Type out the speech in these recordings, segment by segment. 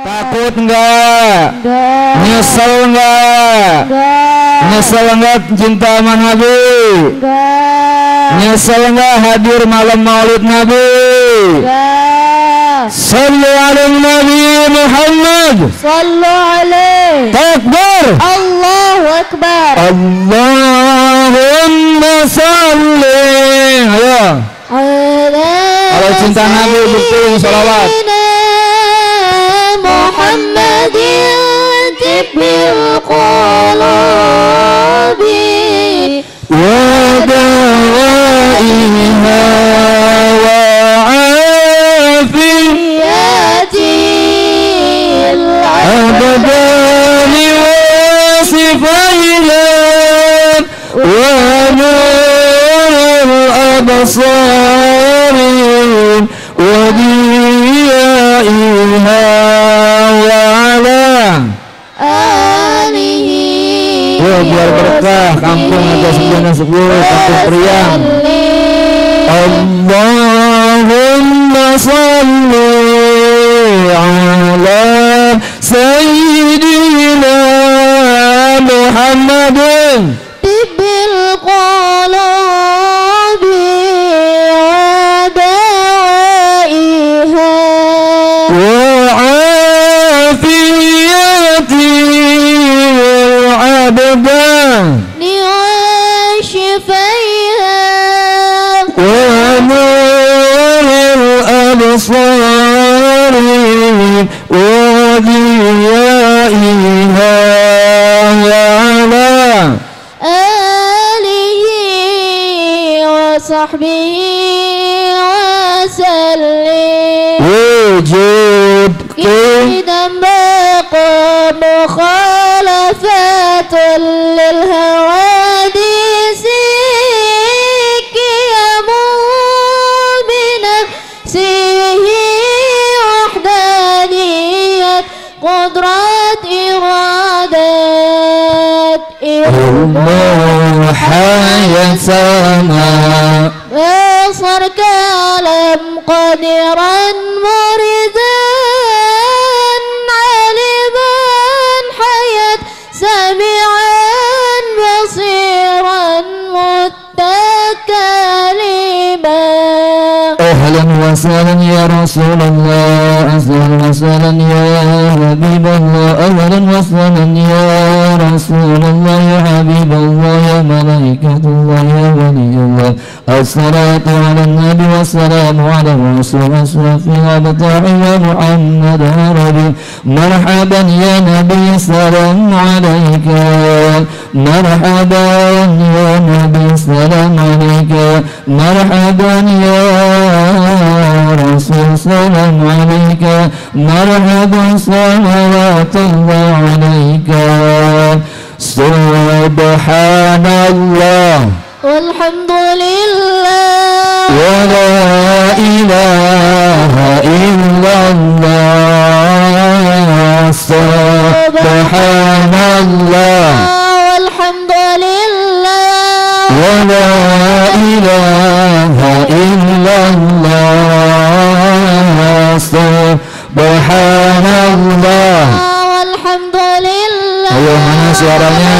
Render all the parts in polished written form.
Takut enggak? Nyesel enggak? Nyesel enggak cinta sama Nabi? Nyesel enggak hadir malam Maulid Nabi? Sallu ala Nabi Muhammad. Sallu alaihi. Takbir. Allahu Akbar. Allahumma salli. Ayo. Kalau cinta Nabi betul salawat. Muhammadin tibbil qulubi wa dawaiha wa afiyatil abdani wa sifailan wa nurul absarin wa diyaiha biar berkah kampung aja 910 kampung Priang. Allahumma salli ala sayyidina Muhammadin tibbil qulubi wa dawaiha wa الأبصار وضيائها وعلى آله وصحبه وسلم وجود إذا مقام مخالفة للحوادث قدرات إرادات الله حياة سما بصر كلام قادرا مريدا علما حياة سميعا بصيرا متكلما أهلا وسهلا يا رسول الله أهلا وسهلا يا حبيب الله أهلا وسهلا يا رسول الله يا حبيب الله يا ملائكة الله يا ولي الله الصلاة على النبي والسلام على الرسول أشرف الأبطال يا محمد عربي مرحبا يا نبي السلام عليك مرحبا يا نبي السلام عليك مرحبا يا رسول سلام عليك مرحبا صلوات الله عليك سبحان الله والحمد لله ولا إله إلا الله سبحان الله والحمد لله ولا إله إلا الله سبحان الله والحمد لله. Ayo mana suaranya?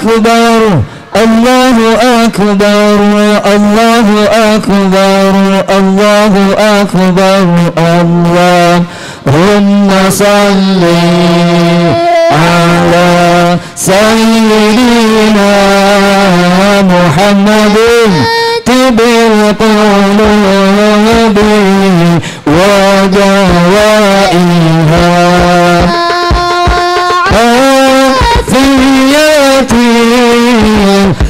أكبر الله أكبر الله أكبر أكبر اللهم صل على سيدنا محمد طب القلوب ودوائها عافية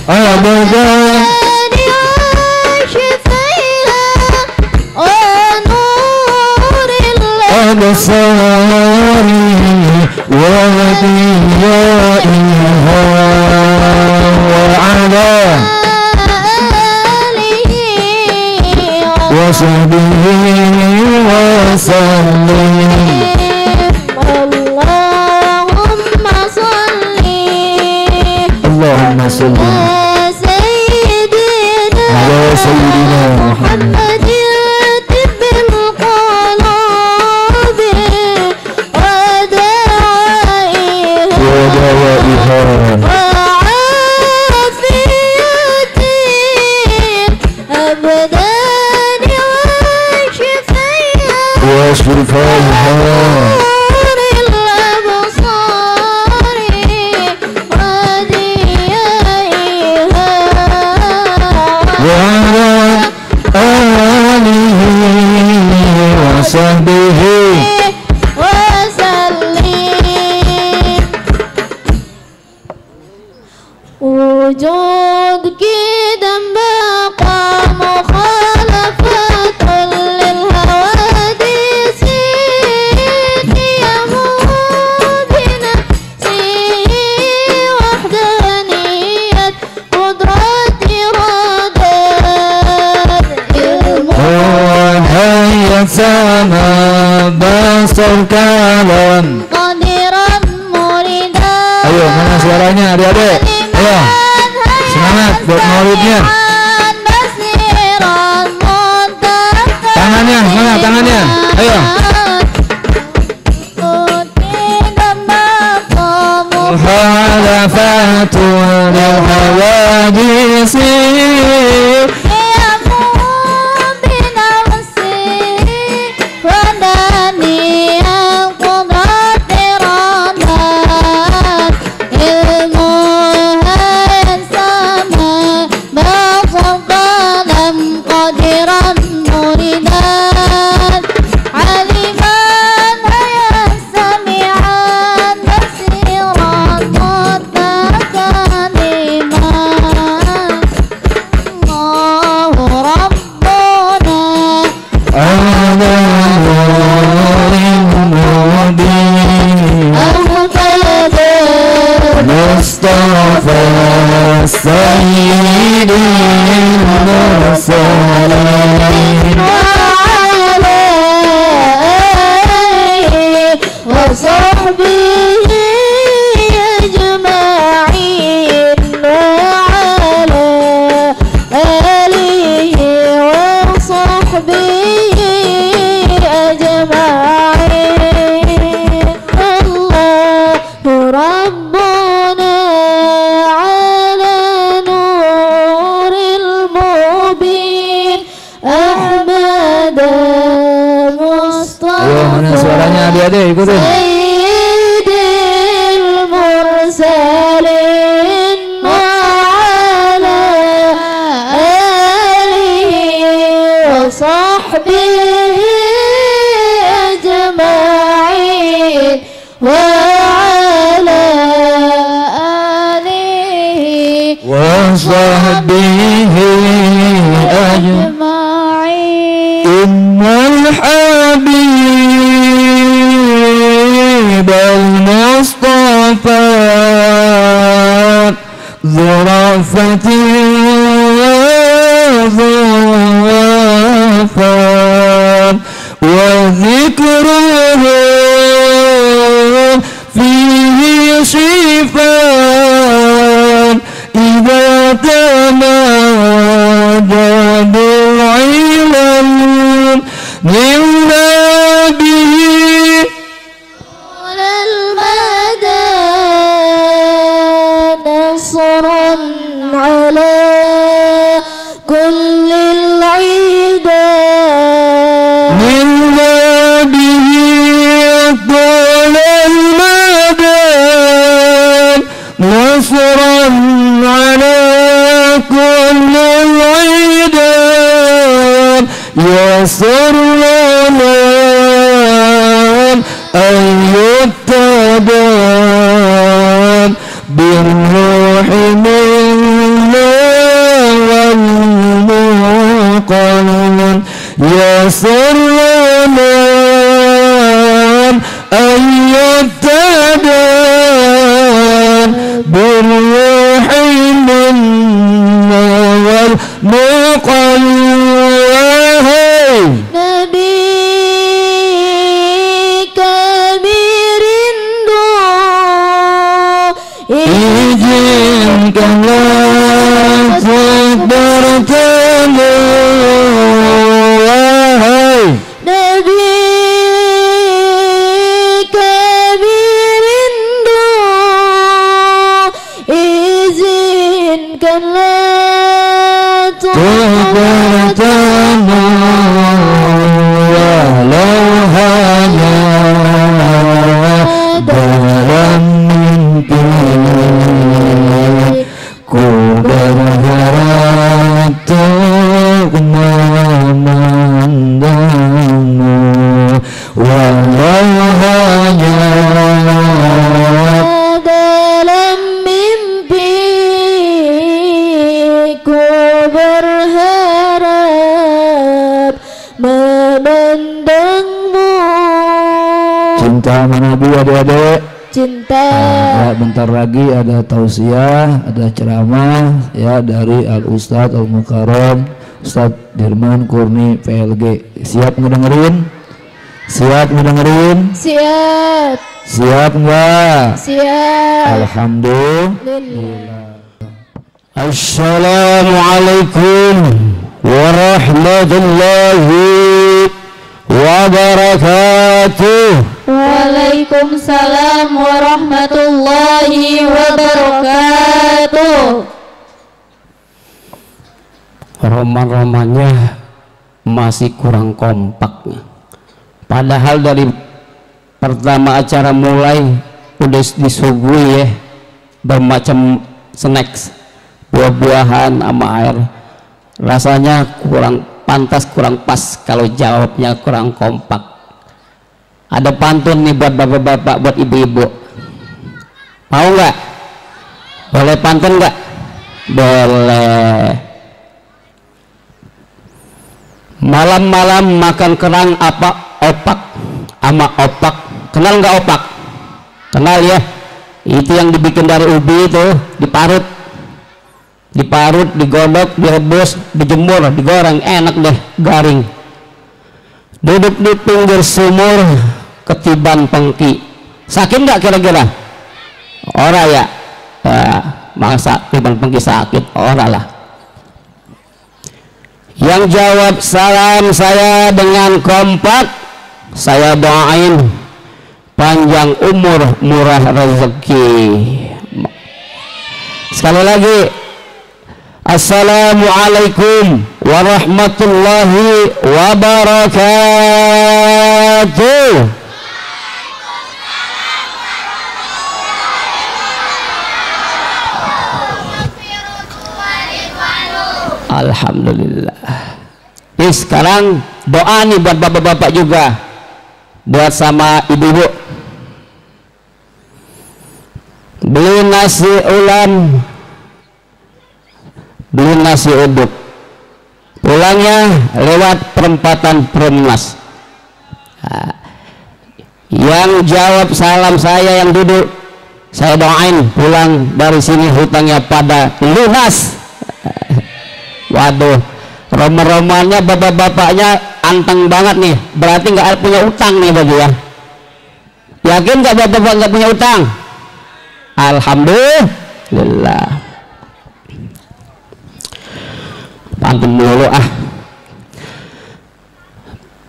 أبدا الأبصار وضيائها وعلى وصحبه وسلم اللهم صل على سيدنا محمد طب القلوب ودوائها وعافية أبدان وشفائها وعلى آله وصحبه وسلم. وجودك دم بقى مخالفة للحوادث قيامه بنفسه وحدانية قدرة هيا سما بصر كلام قادرا مريدا. Ayo, mana suaranya adik-adik? Ayo, semangat buat maulidnya. Tangannya, mana tangannya? Ayo. Muhalafatul hawadisi سيد المرسلين وعلى آله وصحبه أجمعين وعلى آله وصحبه أجمعين. الله ربنا suaranya adik-adik ikutin. Sayyidil mursalin wa ala alihi wa sahbihi ajma'in wa ala alihi wa sahbihi ajma'in. Innal habib al-Mustafa ذرافة وظفر وذكره فيه شفاء إذا تمادى بالعافية يسر لنا أن يتبع بالروح منا والمقرن يسر لنا أن يتبع بالروح منا والمقرن izinkanlah bertemu wahai Nabi kami rindu, izinkanlah bertemu walau hanya dalam mimpi. Ku berharap untuk memandangmu walau hanya dalam mimpi. Ku berharap memandangmu. Cinta Nabi adik-adik. Cinta. Bentar lagi ada tausiah, ada ceramah ya dari Al Ustadz Al Mukarram Ustadz Dirman Kurni PLG. Siap ngedengerin? Siap ngedengerin? Siap. Siap enggak? Siap. Alhamdulillah. Assalamualaikum warahmatullahi wabarakatuh. Waalaikumsalam warahmatullahi wabarakatuh. Roman-romannya masih kurang kompaknya. Padahal dari pertama acara mulai udah disuguhi ya bermacam snacks, buah-buahan sama air. Rasanya kurang pantas, kurang pas kalau jawabnya kurang kompak. Ada pantun nih buat bapak-bapak, buat ibu-ibu. Mau nggak? Boleh pantun nggak? Boleh. Malam-malam makan kerang apa opak ama opak. Kenal nggak opak? Kenal ya? Itu yang dibikin dari ubi itu, diparut, digodok, direbus, dijemur, digoreng, enak deh, garing. Duduk di pinggir sumur ketiban pengki. Sakit nggak kira-kira? Ora ya? Masa ketiban pengki sakit? Ora lah. Yang jawab salam saya dengan kompak, saya doain panjang umur, murah rezeki. Sekali lagi, assalamualaikum warahmatullahi wabarakatuh. Alhamdulillah. Ini sekarang doa nih buat bapak-bapak juga, buat sama ibu-ibu. Beli nasi ulam, beli nasi uduk, pulangnya lewat perempatan Perumnas. Yang jawab salam saya yang duduk, saya doain pulang dari sini hutangnya pada lunas. Waduh, roman-romannya bapak-bapaknya anteng banget nih, berarti nggak punya utang nih bagi ya. Yakin nggak bapak-bapak nggak punya utang? Alhamdulillah. Pantun dulu ah.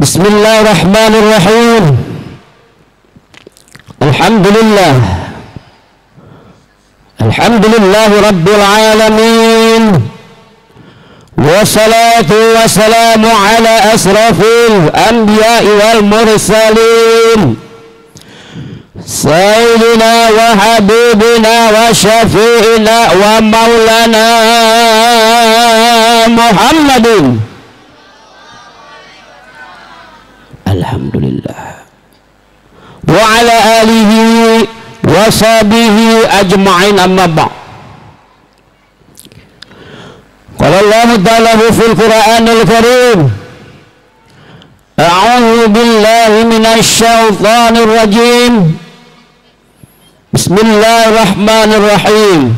Bismillahirrahmanirrahim. Alhamdulillah. Alhamdulillahi rabbil alamin. Wassalatu wassalamu ala asrafil anbiya'i wal mursalin Sayyidina wa habibina wa syafi'ina wa maulana Muhammadin Alhamdulillah. Wa ala alihi wa sahbihi ajma'in, amma ba'd. Qala Allah ta'ala fil Qur'anil Karim, a'udzu billahi minasy syaithanir rajim. Bismillahirrahmanirrahim.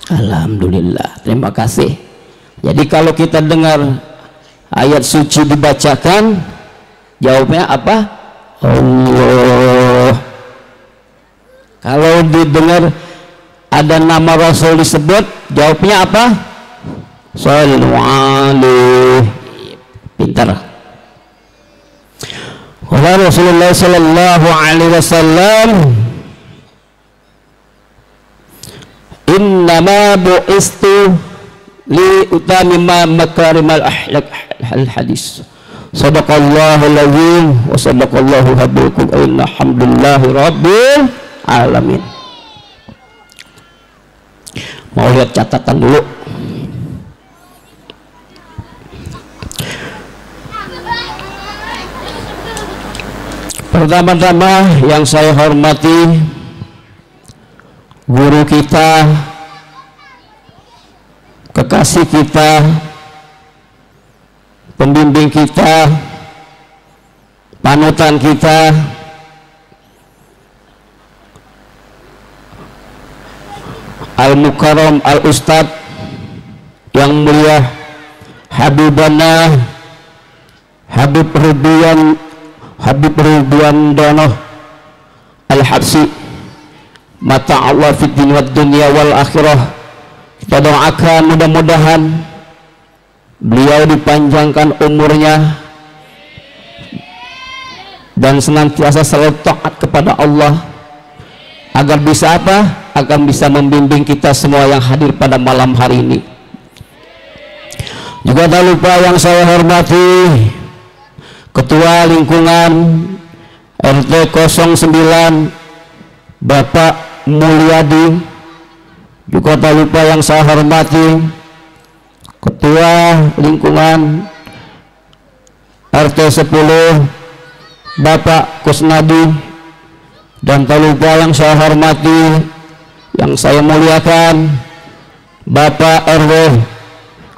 Alhamdulillah, terima kasih. Jadi kalau kita dengar ayat suci dibacakan, jawabnya apa? Allah. Kalau didengar ada nama Rasul disebut, jawabnya apa? Shallu alaihi. Pintar. Qala Rasulullah sallallahu alaihi wasallam, innama bu'istu li utamima makarimal akhlaq. Al-hadis. Sadaqallahul azim wa sadaqallahu habibukum, alhamdulillahi rabbil alamin. Mau lihat catatan dulu. Pertama-tama yang saya hormati guru kita, kekasih kita, pembimbing kita, panutan kita, Al-Mukarram Al-Ustadz yang mulia Habibana Habib Ridwan Dono Al-Habsi, mata Allah fid dunya wal akhirah. Kita doakan mudah-mudahan beliau dipanjangkan umurnya dan senantiasa selalu taat kepada Allah, agar bisa apa? Agar bisa membimbing kita semua yang hadir pada malam hari ini. Juga tak lupa yang saya hormati Ketua Lingkungan RT 09 Bapak Mulyadi. Juga tak lupa yang saya hormati Ketua Lingkungan RT 10 Bapak Kusnadi. Dan tak lupa yang saya hormati, yang saya muliakan, Bapak RW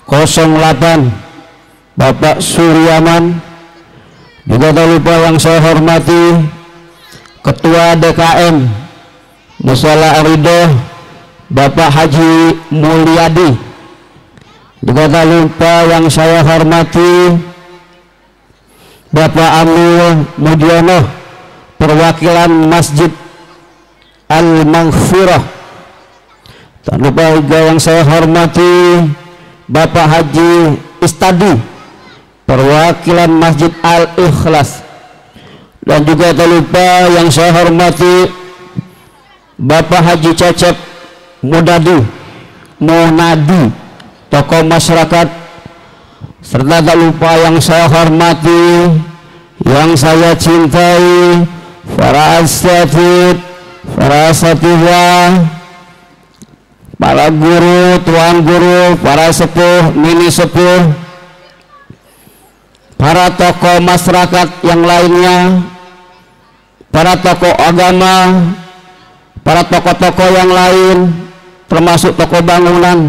08 Bapak Suryaman. Juga tak lupa yang saya hormati Ketua DKM Musala Arido Bapak Haji Mulyadi. Juga tak lupa yang saya hormati Bapak Amil Mudiono, perwakilan Masjid Al-Maghfirah. Tak lupa juga yang saya hormati Bapak Haji Istadi, perwakilan Masjid Al-Ikhlas. Dan juga tak lupa yang saya hormati Bapak Haji Cecep Munadi, tokoh masyarakat. Serta tak lupa yang saya hormati, yang saya cintai, para asatid, para asatidzah, para guru, tuan guru, para sepuh, mini sepuh, para tokoh masyarakat yang lainnya, para tokoh agama, para tokoh-tokoh yang lain, termasuk tokoh bangunan.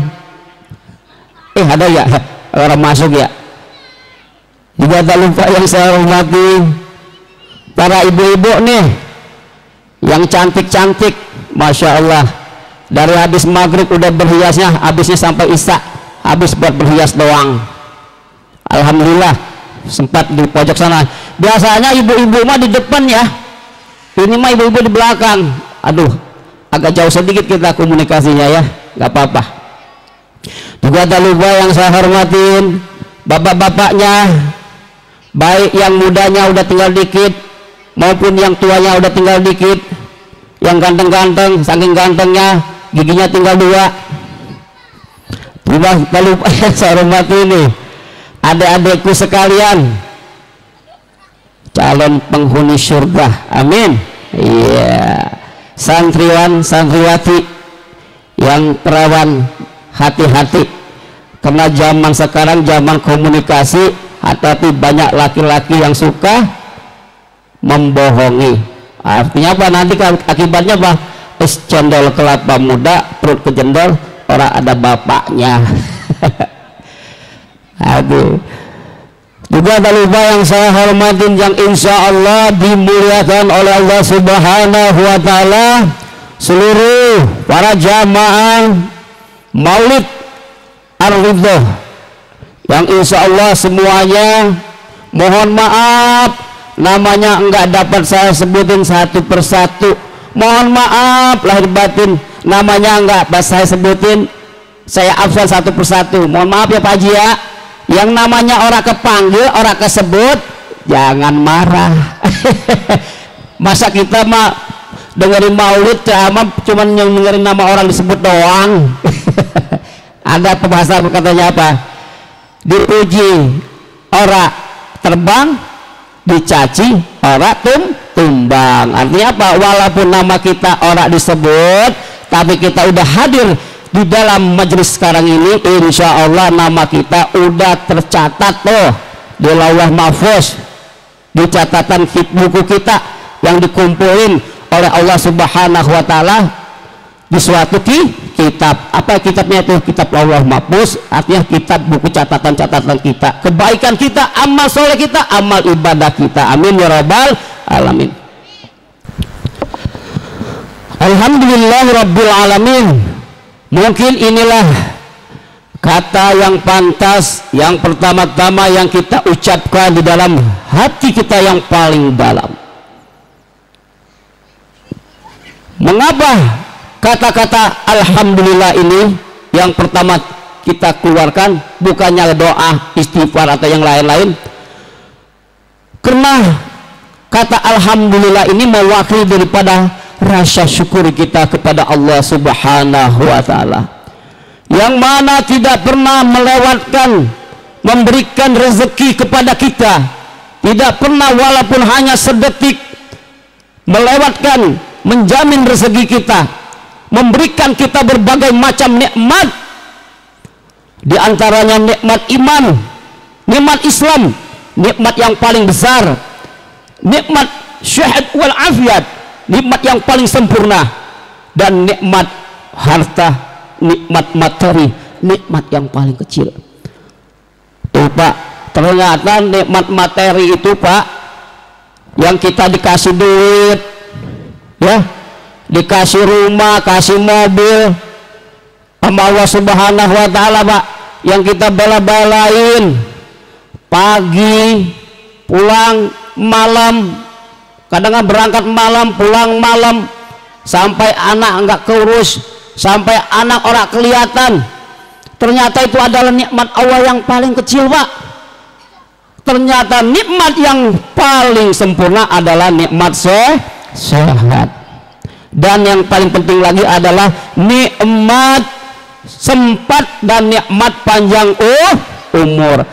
Ada ya orang masuk ya. Juga tak lupa yang saya hormati para ibu-ibu nih, yang cantik-cantik, Masya Allah, dari habis maghrib udah berhiasnya, habisnya sampai isya habis buat berhias doang. Alhamdulillah sempat di pojok sana. Biasanya ibu-ibu mah di depan ya, ini mah ibu-ibu di belakang. Aduh, agak jauh sedikit kita komunikasinya ya, nggak apa-apa. Juga tak lupa yang saya hormatin bapak-bapaknya, baik yang mudanya udah tinggal dikit maupun yang tuanya udah tinggal dikit. Yang ganteng-ganteng, saking gantengnya giginya tinggal 2. Juga tak lupa yang saya hormati ini adik-adikku sekalian, calon penghuni surga, amin. Iya, santriwan santriwati yang perawan, hati-hati karena zaman sekarang zaman komunikasi, tapi banyak laki-laki yang suka membohongi. Artinya apa? Nanti akibatnya apa? Es cendol kelapa muda, perut kejendol, orang ada bapaknya. Aduh. Juga tak lupa yang saya hormatin yang insya Allah dimuliakan oleh Allah Subhanahu wa Ta'ala, seluruh para jamaah Maulid Ar-Ridho yang insya Allah semuanya, mohon maaf namanya enggak dapat saya sebutin satu persatu, mohon maaf lahir batin, namanya enggak pas saya sebutin, saya absen satu persatu, mohon maaf ya Pak Haji ya. Yang namanya orang kepanggil, orang kesebut, jangan marah. Masa kita mah dengerin maulid ceramah cuman dengerin nama orang disebut doang. Ada pembahasan katanya apa? Dipuji orang terbang, dicaci orang tumbang. Artinya apa? Walaupun nama kita orang disebut, tapi kita udah hadir di dalam majelis sekarang ini, insya Allah nama kita udah tercatat tuh di Lauh Mahfuz, di catatan buku kita yang dikumpulin oleh Allah Subhanahu wa Ta'ala di suatu kitab. Apa kitabnya itu? Kitab Lauh Mahfuz, artinya kitab buku catatan-catatan kita, kebaikan kita, amal soleh kita, amal ibadah kita. Amin ya rabbal alamin. Alhamdulillah rabbil alamin. Mungkin inilah kata yang pantas, yang pertama-tama yang kita ucapkan di dalam hati kita yang paling dalam. Mengapa kata-kata Alhamdulillah ini yang pertama kita keluarkan, bukannya doa, istighfar atau yang lain-lain? Karena kata Alhamdulillah ini mewakili daripada rasa syukur kita kepada Allah Subhanahu wa Ta'ala, yang mana tidak pernah melewatkan memberikan rezeki kepada kita, tidak pernah walaupun hanya sedetik melewatkan menjamin rezeki kita, memberikan kita berbagai macam nikmat, di antaranya nikmat iman, nikmat Islam, nikmat yang paling besar, nikmat syahid wal afiat, nikmat yang paling sempurna, dan nikmat harta, nikmat materi, nikmat yang paling kecil. Tuh Pak, ternyata nikmat materi itu Pak, yang kita dikasih duit ya, dikasih rumah, kasih mobil sama Allah Subhanahu wa Ta'ala Pak, yang kita bela-belain pagi pulang malam, kadang berangkat malam pulang malam, sampai anak enggak keurus, sampai anak orang kelihatan. Ternyata itu adalah nikmat Allah yang paling kecil Pak. Ternyata nikmat yang paling sempurna adalah nikmat sehat. Dan yang paling penting lagi adalah nikmat sempat dan nikmat panjang umur.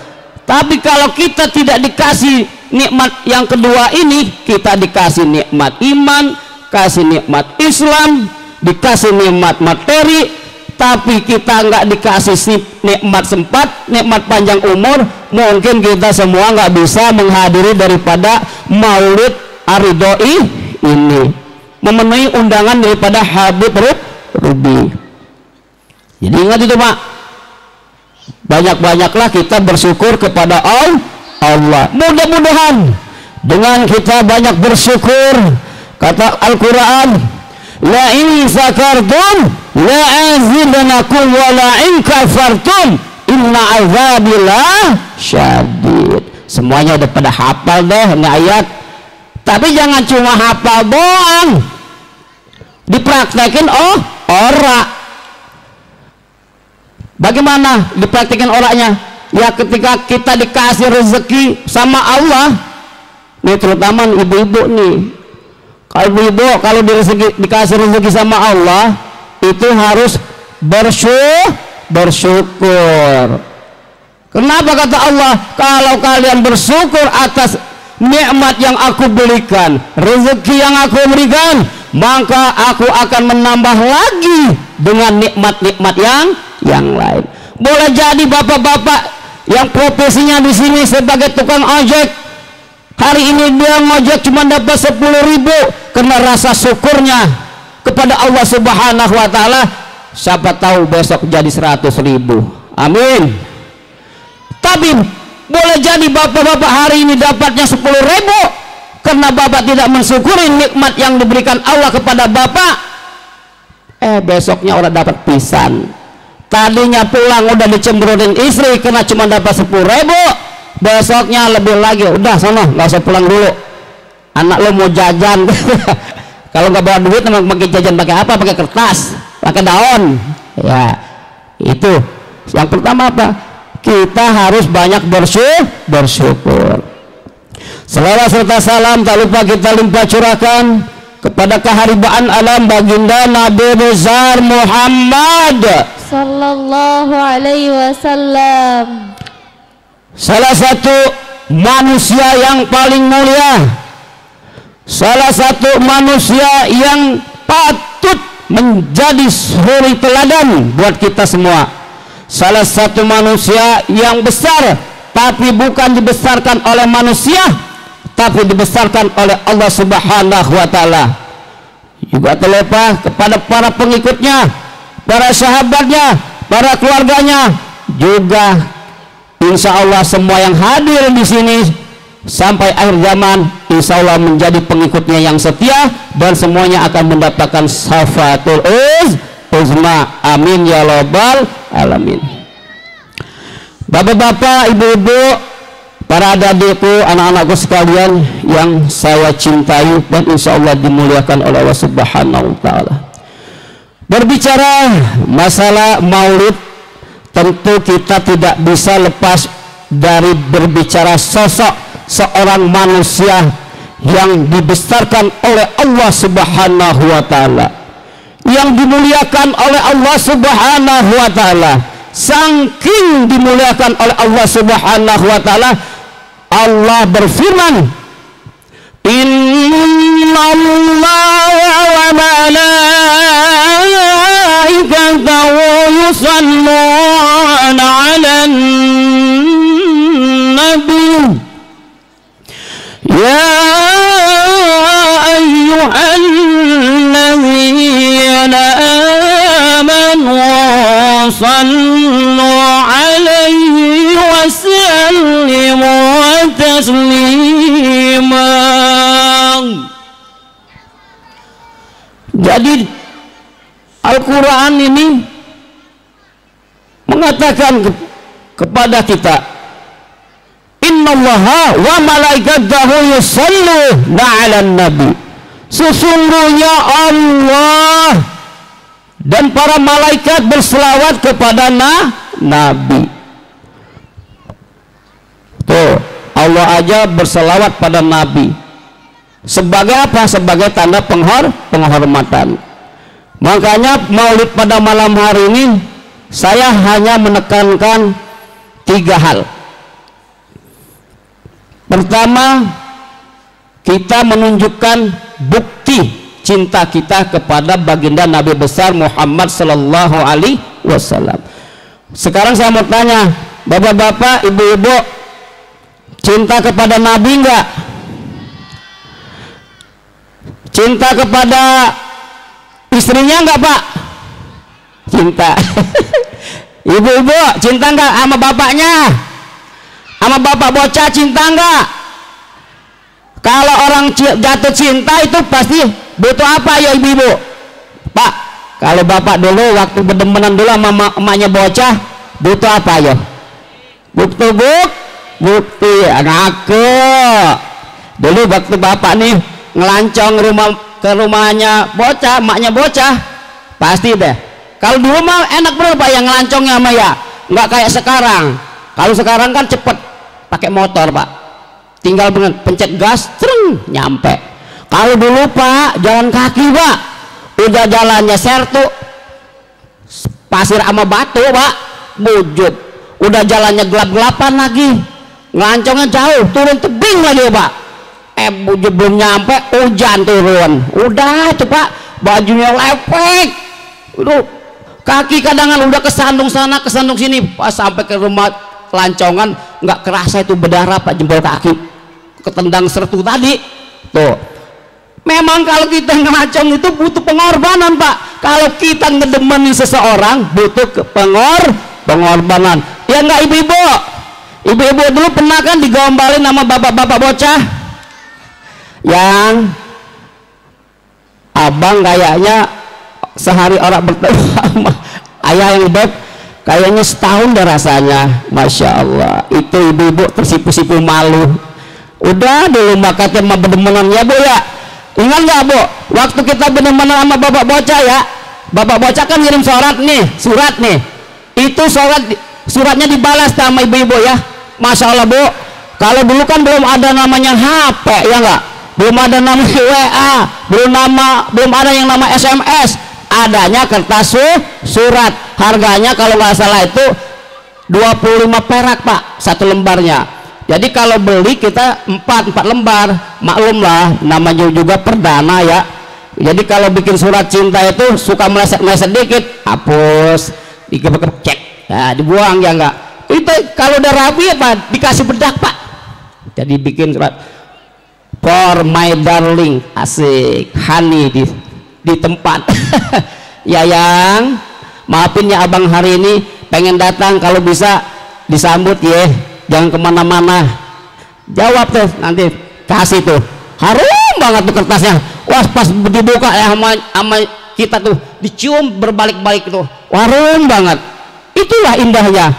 Tapi kalau kita tidak dikasih nikmat yang kedua ini, kita dikasih nikmat iman, kasih nikmat Islam, dikasih nikmat materi, tapi kita nggak dikasih nikmat sempat, nikmat panjang umur, mungkin kita semua nggak bisa menghadiri daripada Maulid Ar-Ridho ini, memenuhi undangan daripada Habib Rubi. Jadi ingat itu Pak, banyak-banyaklah kita bersyukur kepada Allah. Mudah-mudahan dengan kita banyak bersyukur, Kata Al-Quran, la in zakartum la azidanakum wa la in kafartum inna azabillah syadid. Semuanya udah pada hafal deh ini ayat. Tapi jangan cuma hafal doang, dipraktekin ora. Bagaimana dipraktekin orangnya? Ya ketika kita dikasih rezeki sama Allah, nih terutama ibu-ibu nih, kalau ibu kalau dikasih rezeki sama Allah itu harus bersyukur. Kenapa kata Allah, kalau kalian bersyukur atas nikmat yang aku berikan, rezeki yang aku berikan, maka aku akan menambah lagi dengan nikmat-nikmat yang lain. Boleh jadi bapak-bapak yang profesinya di sini sebagai tukang ojek, hari ini dia ngojek cuma dapat 10.000 karena rasa syukurnya kepada Allah Subhanahu wa taala. Siapa tahu besok jadi 100.000. Amin. Tapi boleh jadi bapak-bapak hari ini dapatnya 10.000 karena bapak tidak mensyukuri nikmat yang diberikan Allah kepada bapak. Besoknya orang dapat pisan. Tadinya pulang udah dicemburuin istri karena cuma dapat 10.000, besoknya lebih lagi, udah sana nggak usah pulang dulu, anak lo mau jajan. Kalau nggak bawa duit emang pakai jajan pakai apa? Pakai kertas, pakai daun. Ya itu yang pertama. Apa? Kita harus banyak bersyukur. Selawat serta salam tak lupa kita limpah curahkan kepada keharibaan alam baginda Nabi besar Muhammad sallallahu alaihi wasallam, salah satu manusia yang paling mulia, salah satu manusia yang patut menjadi suri teladan buat kita semua, salah satu manusia yang besar tapi bukan dibesarkan oleh manusia tapi dibesarkan oleh Allah Subhanahu wa taala. Juga terlepas kepada para pengikutnya, para sahabatnya, para keluarganya, juga insya Allah semua yang hadir di sini sampai akhir zaman insya Allah menjadi pengikutnya yang setia dan semuanya akan mendapatkan syafaatul uzma. Amin ya rabbal alamin. Bapak-bapak, ibu-ibu, para adik-adikku, anak-anakku sekalian yang saya cintai dan insya Allah dimuliakan oleh Allah Subhanahu wa taala. Berbicara masalah maulid, tentu kita tidak bisa lepas dari berbicara sosok seorang manusia yang dibesarkan oleh Allah Subhanahu wa taala, yang dimuliakan oleh Allah Subhanahu wa taala. Saking dimuliakan oleh Allah Subhanahu wa taala, Allah berfirman, innallaha wa malaikatahu yusalluna 'alan nabi ya ayyuhalladzina amanu sallu 'alaihi wa sallimu taslima. Jadi Al-Quran ini mengatakan kepada kita, innallaha wa malaikatahu yusalluna 'alan nabi, sesungguhnya Allah dan para malaikat berselawat kepada nabi. Tuh, Allah aja berselawat pada nabi. Sebagai apa? Sebagai tanda penghormatan. Makanya maulid pada malam hari ini saya hanya menekankan 3 hal. Pertama, kita menunjukkan bukti cinta kita kepada baginda Nabi besar Muhammad sallallahu alaihi wasallam. Sekarang saya mau tanya, bapak-bapak, ibu-ibu, cinta kepada Nabi enggak? Cinta kepada istrinya enggak, Pak? Cinta. Ibu-ibu cinta enggak sama bapaknya? Sama bapak bocah cinta enggak? Kalau orang jatuh cinta itu pasti butuh apa ya ibu-ibu? Pak, kalau bapak dulu waktu berdemenan dulu sama emaknya bocah butuh apa ya? Butuh bukti anakku. Dulu waktu bapak nih ngelancong ke rumahnya bocah, emaknya bocah, pasti deh. Kalau dulu mah enak bener Pak yang ngelancongnya mah ya, nggak kayak sekarang. Kalau sekarang kan cepet pakai motor Pak, tinggal pencet gas, cereng nyampe. Kalau dulu Pak jalan kaki Pak, udah jalannya sertu pasir sama batu Pak, bujut. Udah jalannya gelap-gelapan lagi, ngelancongnya jauh, turun tebing lagi Pak. Bujut belum nyampe, hujan turun. Udah itu Pak, bajunya lepek. Udah kaki kadangan udah kesandung sana kesandung sini, pas sampai ke rumah lancongan nggak kerasa itu berdarah Pak, jempol kaki ketendang sertu tadi. Tuh memang kalau kita ngelancong itu butuh pengorbanan Pak. Kalau kita ngedemeni seseorang butuh pengorbanan ya nggak ibu-ibu? Ibu-ibu dulu pernah kan digombalin sama bapak-bapak bocah yang abang kayaknya sehari orang bertemu sama ayah yang baik kayaknya setahun dah rasanya. Masya Allah, itu ibu-ibu tersipu-sipu malu. Udah dulu makanya sama berdemenan ya Bu ya. Ingat nggak Bu, waktu kita berdemenan sama bapak bocah ya, bapak bocah kan ngirim surat nih, itu suratnya dibalas sama ibu-ibu ya. Masya Allah Bu, kalau dulu kan belum ada namanya HP ya nggak, belum ada namanya WA, belum ada yang nama SMS, adanya kertas surat. Harganya kalau nggak salah itu 25 perak Pak satu lembarnya. Jadi kalau beli kita 4 lembar, maklum lah namanya juga perdana ya. Jadi kalau bikin surat cinta itu suka meleset-meleset dikit, hapus, cek, nah, dibuang ya enggak. Itu kalau udah rapi Pak dikasih bedak Pak. Jadi bikin surat for my darling, asik, honey di tempat. Ya yang maafin ya abang hari ini pengen datang, kalau bisa disambut ya, jangan kemana-mana. Jawab tuh nanti kasih tuh, harum banget tuh kertasnya. Wah pas dibuka ya sama kita tuh dicium berbalik-balik tuh, harum banget. Itulah indahnya.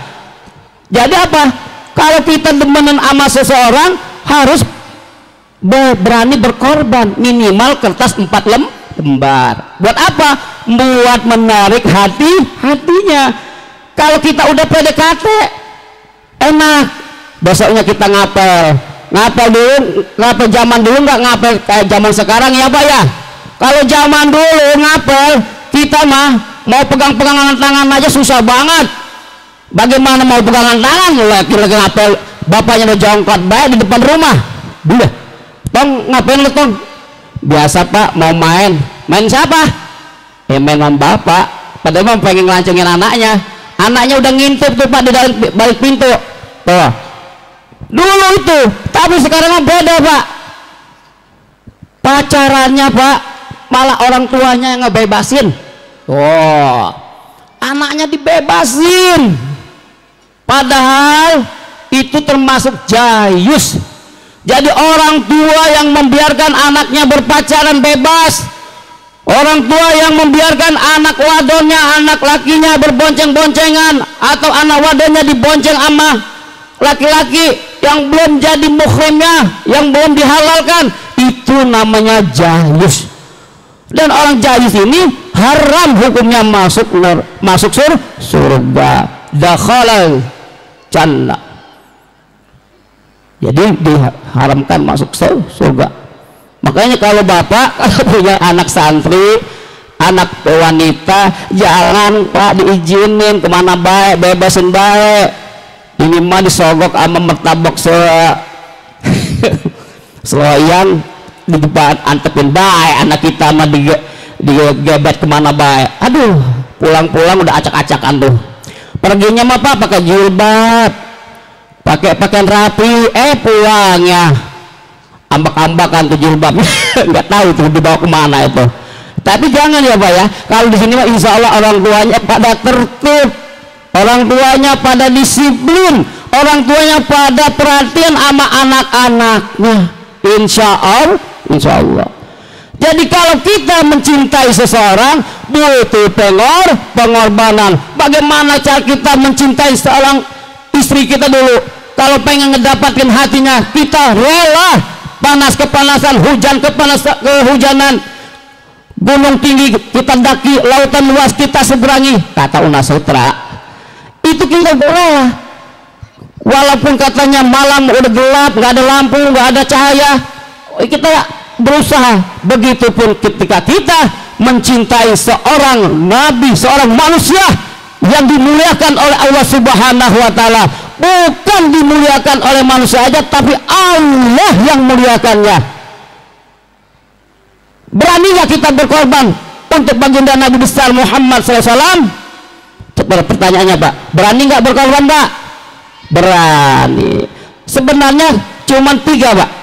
Jadi apa? Kalau kita demenan sama seseorang harus berani berkorban, minimal kertas 4 lembar. Buat apa? Buat menarik hatinya. Kalau kita udah PDKT enak, besoknya kita ngapel zaman dulu nggak ngapel kayak zaman sekarang ya Pak ya. Kalau zaman dulu ngapel kita mah mau pegangan tangan aja susah banget. Bagaimana mau pegangan tangan lagi ngapel, bapaknya udah jongkot baik di depan rumah. Udah tong ngapain lu tong? Biasa Pak mau main siapa? Main sama bapak. Padahal mau pengen ngelancengin anaknya udah ngintip tuh Pak di dalam balik pintu tuh dulu itu. Tapi sekarang beda Pak, pacarannya Pak malah orang tuanya yang ngebebasin. Anaknya dibebasin, padahal itu termasuk jayus. Jadi orang tua yang membiarkan anaknya berpacaran bebas, orang tua yang membiarkan anak wadonnya, anak lakinya berbonceng-boncengan, atau anak wadonnya dibonceng sama laki-laki yang belum jadi muhrimnya, yang belum dihalalkan, itu namanya jayus. Dan orang jayus ini haram hukumnya masuk surga, dakhalal jannah. Jadi diharamkan masuk surga. Makanya kalau bapak kalau punya anak santri, anak wanita, jangan Pak diizinin kemana baik, bebasin baik. Ini mah disogok sama mertabak seloyang di depan, antepin baik anak kita mah digebet kemana baik. Aduh, pulang-pulang udah acak-acakan tuh. Perginya mah Pak pakai jilbab, pakai pakaian rapi, pulangnya ambak-ambakan tuh jilbabnya. Nggak tahu tuh dibawa kemana itu. Tapi jangan ya Pak ya, kalau di sini mah insya Allah orang tuanya pada tertib, orang tuanya pada disiplin, orang tuanya pada perhatian sama anak-anaknya. insya Allah. Jadi kalau kita mencintai seseorang butuh pengorbanan. Bagaimana cara kita mencintai seorang istri kita dulu? Kalau pengen ngedapatkan hatinya, kita rela panas kepanasan, hujan kehujanan, gunung tinggi kita daki, lautan luas kita seberangi, kata Una Sutra. Itu kita rela. Walaupun katanya malam udah gelap, nggak ada lampu, nggak ada cahaya, kita berusaha. Begitupun ketika kita mencintai seorang nabi, seorang manusia yang dimuliakan oleh Allah Subhanahu wa Ta'ala, bukan dimuliakan oleh manusia aja, tapi Allah yang muliakannya. Berani nggak kita berkorban untuk baginda Nabi besar Muhammad SAW? Pertanyaannya, Pak, berani nggak berkorban, Pak? Berani. Sebenarnya cuma 3, Pak.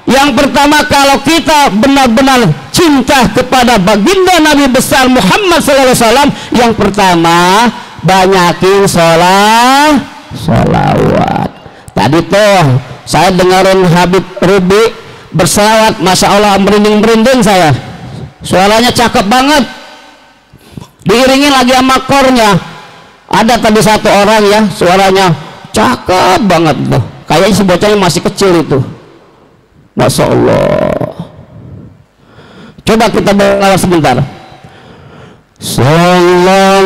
Yang pertama, kalau kita benar-benar cinta kepada baginda Nabi besar Muhammad SAW, yang pertama banyakin sholawat. Tadi tuh saya dengerin Habib Rubi berselawat, masya Allah merinding-merinding saya. Suaranya cakep banget, diiringin lagi sama kornya. Ada tadi satu orang ya, suaranya cakep banget tuh, kayaknya si bocahnya masih kecil itu. Masya Allah. Coba kita berlawat sebentar. Sallallahu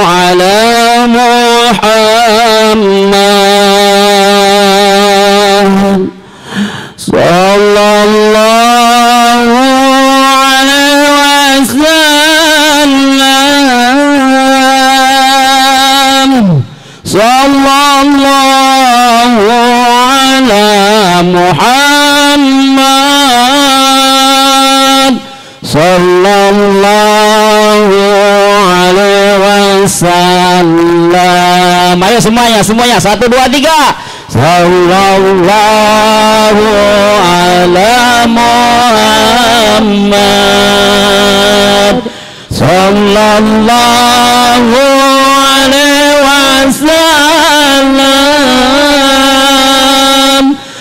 ala Muhammad, sallallahu alaihi wasallam, sallallahu Muhammad, sallallahu alaihi wasallam. Ayo semuanya, 1, 2, 3. Sallallahu ala Muhammad, sallallahu alaihi wasallam,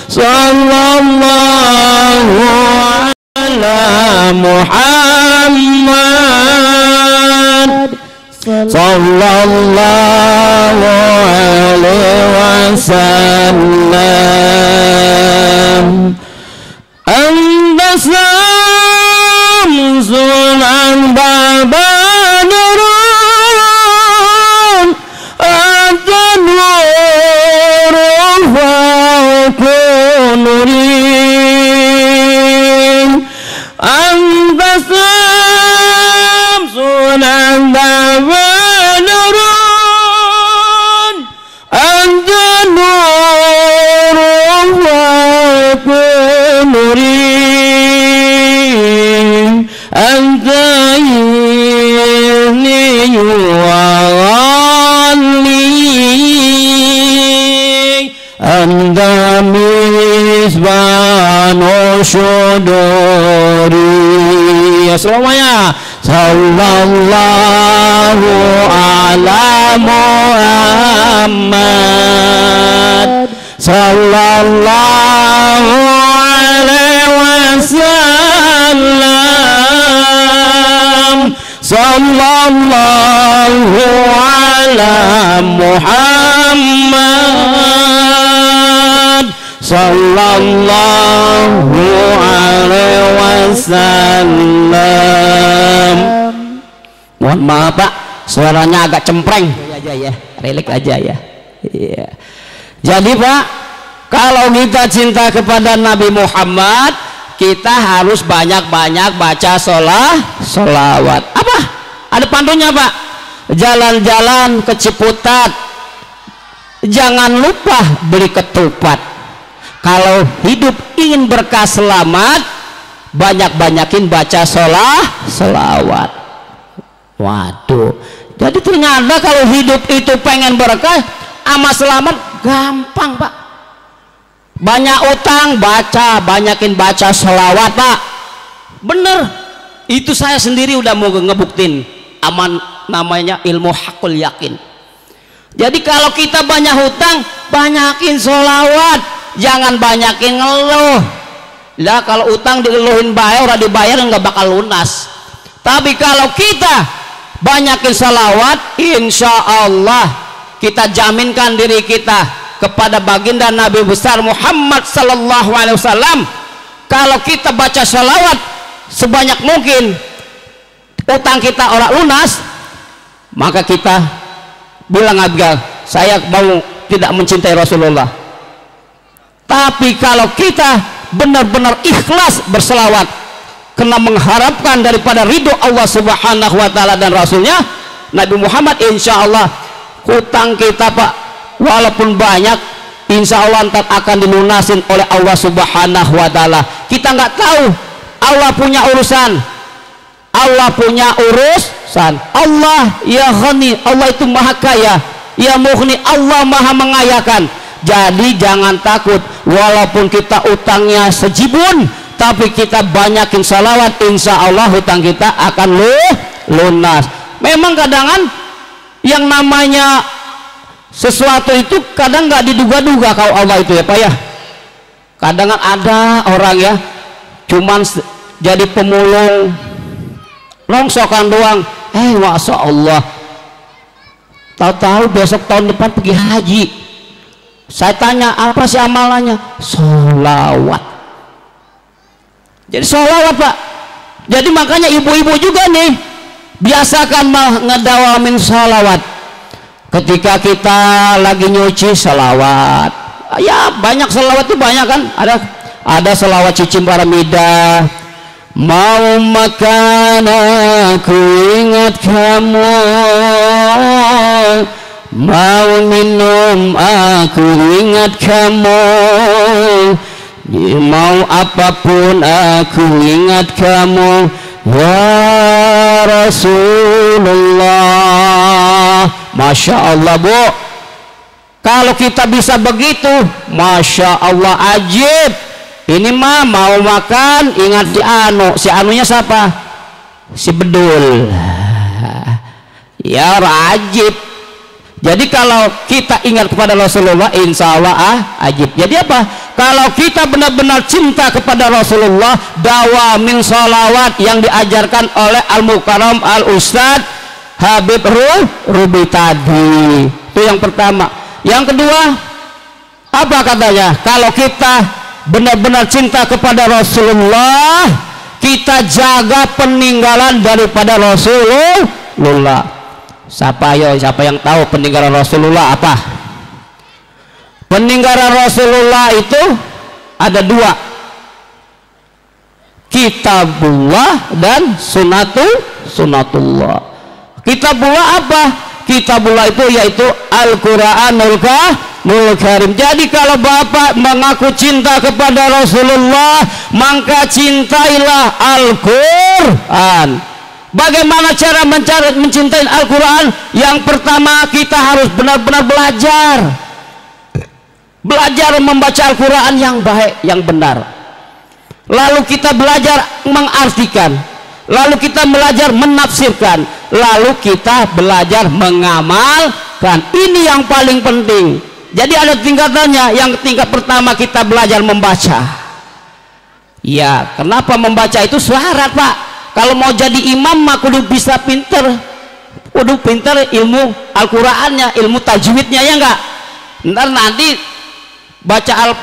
sallallahu ala Muhammad, sallallahu alaihi wasallam. Anta samsun anta badrun, anta nurun fawqa nurin, anta samsun anta badrun, anta nurun fawqa nurin, anta yini wali, anta misbanu syuduri. Ya semuanya, sallallahu ala Muhammad, sallallahu alaihi wasallam, sallallahu ala Muhammad, sallallahu alaihi wasallam. Mohon maaf Pak, suaranya agak cempreng aja ya, relek aja ya. Iya. Jadi Pak, kalau kita cinta kepada Nabi Muhammad, kita harus banyak-banyak baca sholawat. Apa? Ada pantunnya Pak. Jalan-jalan ke Ciputat, jangan lupa beli ketupat. Kalau hidup ingin berkah selamat, banyak-banyakin baca sholawat. Waduh, jadi ternyata kalau hidup itu pengen berkah sama selamat gampang Pak. Banyak utang, banyakin baca sholawat Pak. Bener, itu saya sendiri udah mau ngebuktiin. Aman, namanya ilmu hakul yakin. Jadi kalau kita banyak hutang, banyakin sholawat. jangan banyakin ngeluh. Lah kalau utang dieluhin bayar, ora dibayar nggak bakal lunas. Tapi kalau kita banyakin salawat, insya Allah kita jaminkan diri kita kepada baginda Nabi besar Muhammad sallallahu alaihi wasallam. Kalau kita baca salawat sebanyak mungkin, utang kita orang lunas, maka kita bilang abgal, saya mau tidak mencintai Rasulullah. Tapi kalau kita benar-benar ikhlas berselawat karena mengharapkan daripada ridho Allah subhanahu wa ta'ala dan Rasulnya Nabi Muhammad, insya Allah hutang kita Pak walaupun banyak, insya Allah ntar akan dilunasin oleh Allah subhanahu wa ta'ala. Kita nggak tahu, Allah punya urusan, Allah punya urusan. Allah ya ghani, Allah itu maha kaya, ya mughni, Allah maha mengayakan. Jadi jangan takut, walaupun kita utangnya sejibun, tapi kita banyakin salawat, insya Allah hutang kita akan lunas. Memang kadang yang namanya sesuatu itu kadang nggak diduga-duga kalau Allah itu ya Pak ya. Kadang ada orang ya cuman jadi pemulung rongsokan doang, masya Allah, tahu-tahu besok tahun depan pergi haji. Saya tanya, apa sih amalannya? Sholawat. Jadi sholawat Pak. Jadi makanya ibu-ibu juga nih biasakan ngedawamin sholawat. Ketika kita lagi nyuci sholawat, ya banyak sholawat itu banyak kan. Ada sholawat cicim paramida, mau makan aku ingat kamu, mau minum aku ingat kamu, mau apapun aku ingat kamu ya Rasulullah. Masya Allah Bu, kalau kita bisa begitu Masya Allah ajib. Ini mah mau makan ingat si anunya siapa? Si bedul ya rajib. Jadi kalau kita ingat kepada Rasulullah, insya Allah ajib. Jadi apa? Kalau kita benar-benar cinta kepada Rasulullah, dawamin sholawat yang diajarkan oleh Al-Mukarram Al-Ustadz Habib Rubi tadi. Itu yang pertama. Yang kedua, apa katanya? Kalau kita benar-benar cinta kepada Rasulullah, kita jaga peninggalan daripada Rasulullah. Siapa yang tahu peninggalan Rasulullah apa? Peninggalan Rasulullah itu ada dua, kitabullah dan sunatullah. Kitabullah apa? Kitabullah itu yaitu Al-Quranul Karim. Jadi kalau Bapak mengaku cinta kepada Rasulullah, maka cintailah Al-Quran. Bagaimana cara mencintai Al-Quran? Yang pertama, kita harus benar-benar belajar membaca Al-Quran yang baik, yang benar. Lalu kita belajar mengartikan, lalu kita belajar menafsirkan, lalu kita belajar mengamalkan. Ini yang paling penting. Jadi ada tingkatannya. Yang tingkat pertama kita belajar membaca. Ya, kenapa membaca itu syarat Pak? Kalau mau jadi imam mah kudu bisa pinter, kudu pinter ilmu Al-Qurannya, ilmu tajwidnya, ya enggak? Ntar nanti baca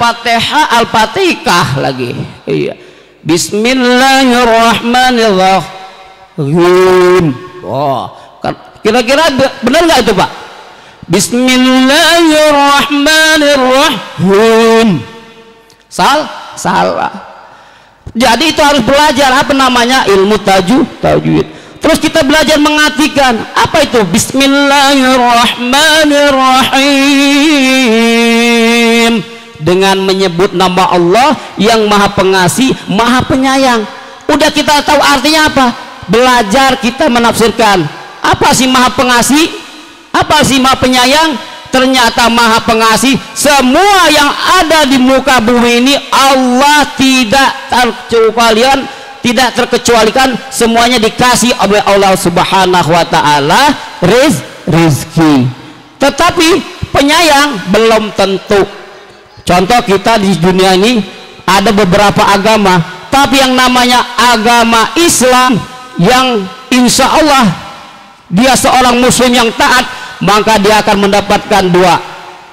Al-Fatihah lagi. Iya. Bismillahirrahmanirrahim. Oh, kira-kira benar nggak itu Pak? Bismillahirrahmanirrahim. Salah. Jadi itu harus belajar apa namanya ilmu tajwid. Terus kita belajar mengartikan apa itu Bismillahirrahmanirrahim, dengan menyebut nama Allah yang maha pengasih, maha penyayang. Udah kita tahu artinya apa, belajar kita menafsirkan apa sih maha pengasih, apa sih maha penyayang. Ternyata maha pengasih, semua yang ada di muka bumi ini Allah tidak terkecualikan, semuanya dikasih oleh Allah subhanahu wa ta'ala rizki. Tetapi penyayang belum tentu. Contoh, kita di dunia ini ada beberapa agama, tapi yang namanya agama Islam yang insya Allah dia seorang muslim yang taat, maka dia akan mendapatkan dua,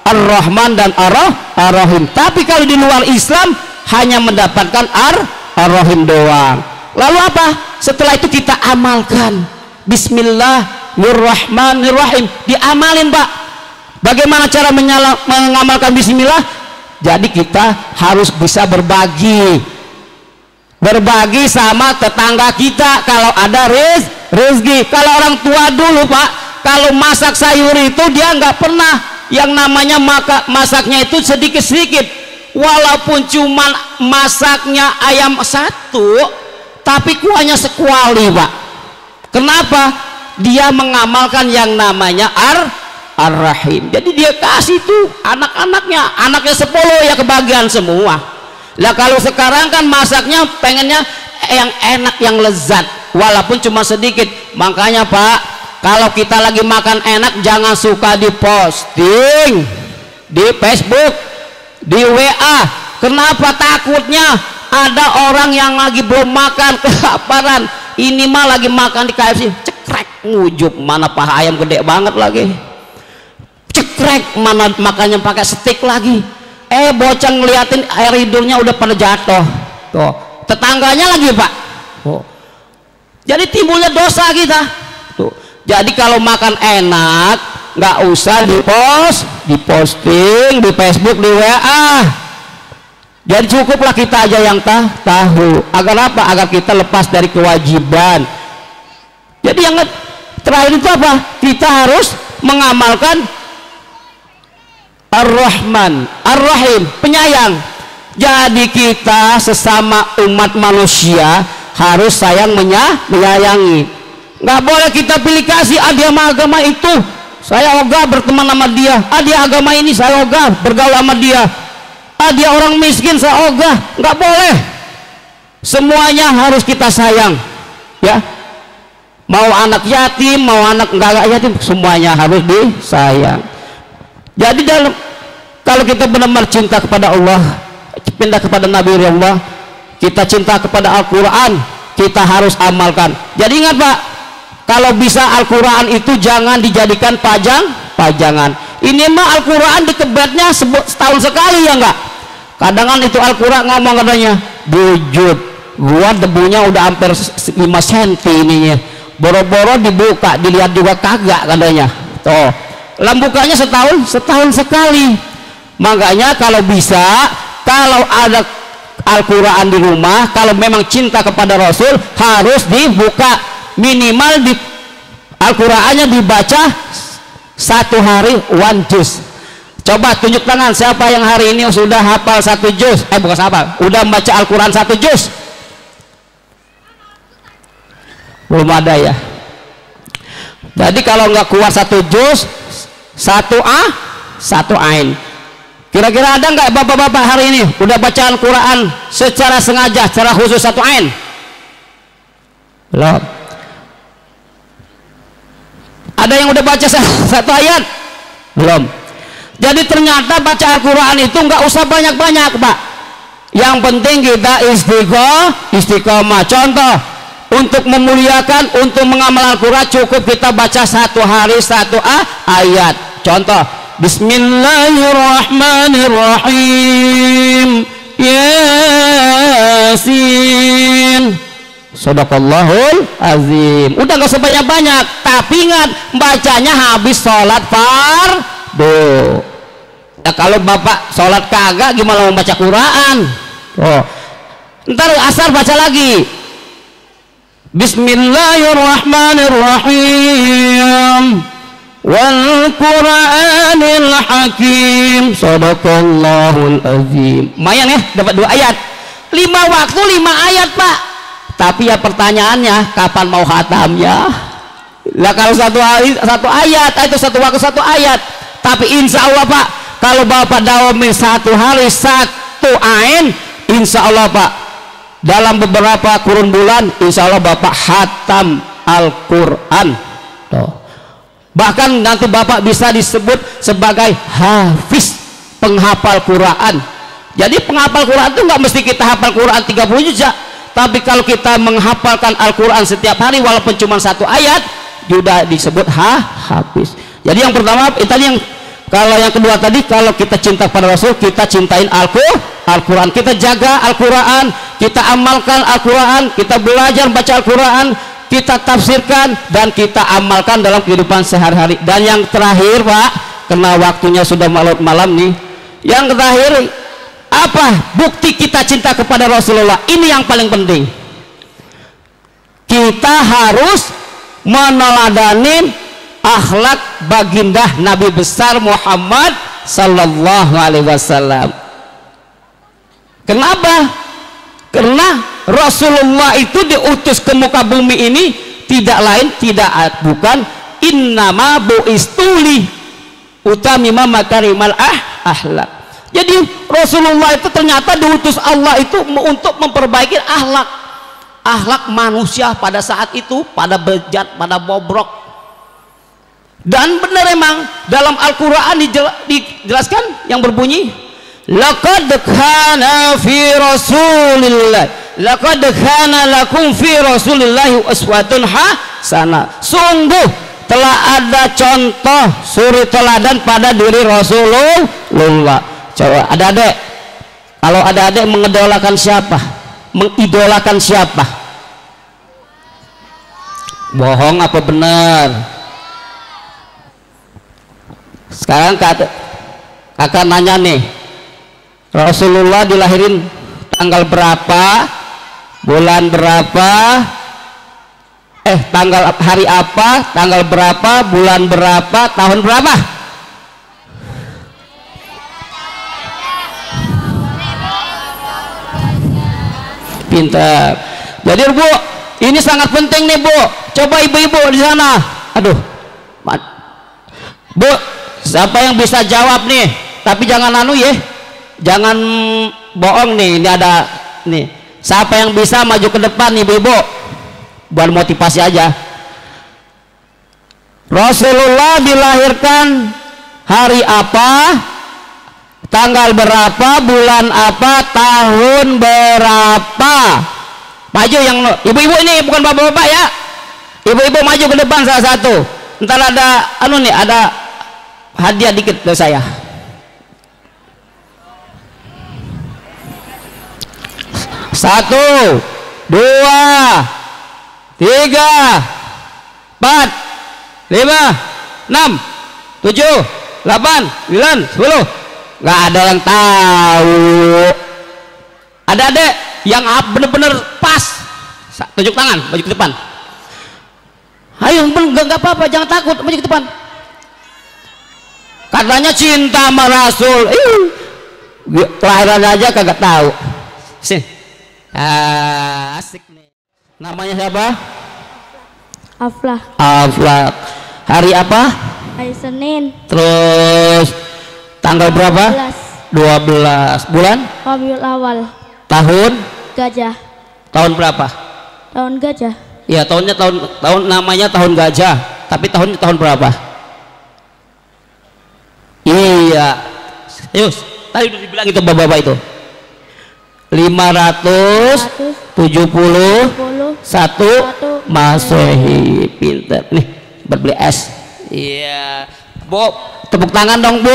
Ar-Rahman dan Ar-Rahim. Tapi kalau di luar Islam hanya mendapatkan Ar-Rahim doang. Lalu apa? Setelah itu kita amalkan Bismillahirrahmanirrahim, diamalin Pak. Bagaimana cara mengamalkan Bismillah? Jadi kita harus bisa berbagi sama tetangga kita kalau ada rezeki. Kalau orang tua dulu Pak, kalau masak sayur itu dia nggak pernah yang namanya masaknya itu sedikit-sedikit, walaupun cuman masaknya ayam satu tapi kuahnya sekuali Pak. Kenapa? Dia mengamalkan yang namanya Ar-Rahim. Jadi dia kasih tuh anaknya 10 ya kebagian semua. Lah kalau sekarang kan masaknya pengennya yang enak, yang lezat, walaupun cuma sedikit. Makanya Pak, kalau kita lagi makan enak jangan suka diposting di Facebook, di WA. Kenapa? Takutnya ada orang yang lagi belum makan kelaparan, ini mah lagi makan di KFC, cekrek ngujup, mana paha ayam gede banget lagi, cekrek, mana makannya pakai steak lagi, bocah ngeliatin air hidungnya udah pada jatuh tuh, tetangganya lagi Pak. Jadi timbulnya dosa kita tuh. Jadi kalau makan enak nggak usah diposting di Facebook, di WA. Jadi cukuplah kita aja yang tahu. Agar apa? Agar kita lepas dari kewajiban. Jadi yang terakhir itu apa? Kita harus mengamalkan Ar-Rahman, Ar-Rahim, penyayang. Jadi kita sesama umat manusia harus sayang menyayangi. Nggak boleh kita pilih kasih, dia agama itu saya ogah berteman sama dia, dia agama ini saya ogah bergaul sama dia, dia orang miskin saya ogah. Nggak boleh, semuanya harus kita sayang ya. Mau anak yatim, mau anak enggak yatim, semuanya harus disayang. Jadi kalau kita benar-benar cinta kepada Allah, cinta kepada Nabi Allah, kita cinta kepada Al-Quran, kita harus amalkan. Jadi ingat Pak, kalau bisa Al-Quran itu jangan dijadikan pajangan. Ini mah Al-Quran dikebetnya setahun sekali ya enggak. Kadang kan itu Al-Quran ngomong katanya, bujut gua debunya udah hampir 5 cm ininya, boro-boro dibuka dilihat juga kagak katanya. Tuh, lambukanya setahun sekali. Makanya kalau bisa, kalau ada Al-Quran di rumah, kalau memang cinta kepada Rasul, harus dibuka, minimal di Al-Qurannya dibaca 1 hari 1 juz. Coba tunjuk tangan siapa yang hari ini sudah hafal 1 juz, bukan hafal, udah membaca Al-Quran 1 juz. Belum ada ya. Jadi kalau nggak keluar 1 juz, 1 ain. Kira-kira ada nggak bapak-bapak hari ini udah baca Al-Quran secara sengaja, secara khusus 1 ain? Belum. Ada yang udah baca 1 ayat? Belum. Jadi ternyata baca Al-Quran itu nggak usah banyak-banyak Pak. Yang penting kita istiqomah. Contoh, untuk memuliakan, untuk mengamal Al-Quran cukup kita baca 1 hari 1 ayat. Contoh, Bismillahirrahmanirrahim, Yasin, Sadaqallahul azim. Udah gak usah banyak-banyak, tapi ingat bacanya habis sholat fardu. Ya, kalau bapak sholat kagak gimana mau baca Quran? Ntar asar baca lagi, Bismillahirrahmanirrahim, wal Qur'anil hakim, Sadaqallahul azim. Lumayan ya, dapat 2 ayat. 5 waktu 5 ayat Pak. Tapi ya pertanyaannya kapan mau khatamnya? Lah kalau 1 ayat itu 1 waktu 1 ayat. Tapi insya Allah Pak, kalau Bapak dawamin 1 hari 1 ain, insya Allah Pak, dalam beberapa kurun bulan insya Allah Bapak khatam Al-Quran. Bahkan nanti Bapak bisa disebut sebagai hafiz, penghafal Quran. Jadi penghafal Quran itu nggak mesti kita hafal Quran 30 juz, tapi kalau kita menghafalkan Al-Quran setiap hari walaupun cuma 1 ayat sudah disebut hafiz. Jadi yang pertama tadi, yang kalau yang kedua tadi, kalau kita cinta pada Rasul, kita cintain Al-Quran, kita jaga Al-Quran, kita amalkan Al-Quran, kita belajar baca Al-Quran, kita tafsirkan dan kita amalkan dalam kehidupan sehari-hari. Dan yang terakhir Pak, karena waktunya sudah malam nih, yang terakhir apa bukti kita cinta kepada Rasulullah? Ini yang paling penting, kita harus meneladani akhlak baginda Nabi besar Muhammad sallallahu alaihi wasallam. Kenapa? Karena Rasulullah itu diutus ke muka bumi ini tidak lain bukan innama bu'istuli utamima makarimal akhlak. Jadi Rasulullah itu ternyata diutus Allah itu untuk memperbaiki akhlak manusia pada saat itu, pada bejat, pada bobrok. Dan benar emang dalam Al-Quran dijelaskan yang berbunyi laqad kana fi rasulillah, laqad kana lakum fi rasulillahi uswatun hasanah. Sungguh telah ada contoh suri teladan pada diri Rasulullah. Coba adik-adik, kalau adik-adik mengidolakan siapa? Mengidolakan siapa? Bohong apa benar? Sekarang kakak nanya nih, Rasulullah dilahirin tanggal berapa, bulan berapa, tanggal hari apa, tanggal berapa, bulan berapa, tahun berapa? Pintar. Jadi Bu, ini sangat penting nih Bu. Coba ibu-ibu di sana. Aduh, Bu, siapa yang bisa jawab nih? Tapi jangan ya, jangan bohong nih. Ini ada nih. Siapa yang bisa maju ke depan ibu-ibu? Buat motivasi aja. Rasulullah dilahirkan hari apa? Tanggal berapa, bulan apa, tahun berapa? Maju yang ibu-ibu ini, bukan bapak-bapak ya. Ibu-ibu maju ke depan salah satu. Ntar ada ada hadiah dikit dari saya. Satu, dua, tiga, 4, 5, 6, 7, 8, 9, 10. Nggak ada yang tahu. Ada adek yang bener-bener pas, tunjuk tangan, maju ke depan. Ayo, nggak apa-apa, jangan takut, maju ke depan. Katanya cinta sama Rasul, kelahiran aja kagak tahu. Sini, asik nih. Namanya siapa? Aflak. Hari apa? Hari Senin. Terus tanggal berapa? 12. Bulan? Rabiul Awal. Tahun? Gajah. Tahun berapa? Tahun gajah. Ya, tahun namanya tahun gajah. Tapi tahun berapa? Iya. Yus, tadi udah dibilang itu bapak-bapak itu. 571 Masehi. Pinter nih, berbeli es. Iya. Bu, tepuk tangan dong, Bu.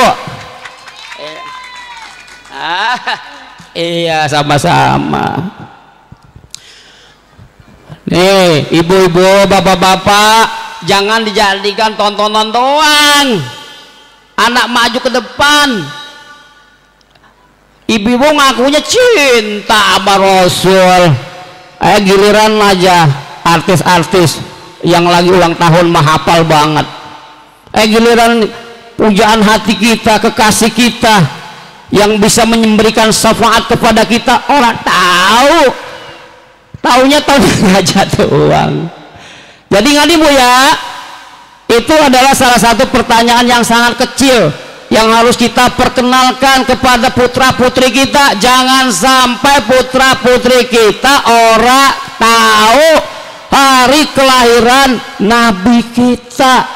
Iya, sama-sama. Nih, ibu-ibu, bapak-bapak, jangan dijadikan tontonan doang. Anak maju ke depan. Ibu-ibu ngakunya cinta sama Rasul. Giliran aja artis-artis yang lagi ulang tahun mah hafal banget. Giliran pujaan hati kita, kekasih kita yang bisa memberikan syafaat kepada kita, orang taunya aja doang. Jadi nggak Bu ya, itu adalah salah satu pertanyaan yang sangat kecil yang harus kita perkenalkan kepada putra putri kita. Jangan sampai putra putri kita orang tahu hari kelahiran Nabi kita,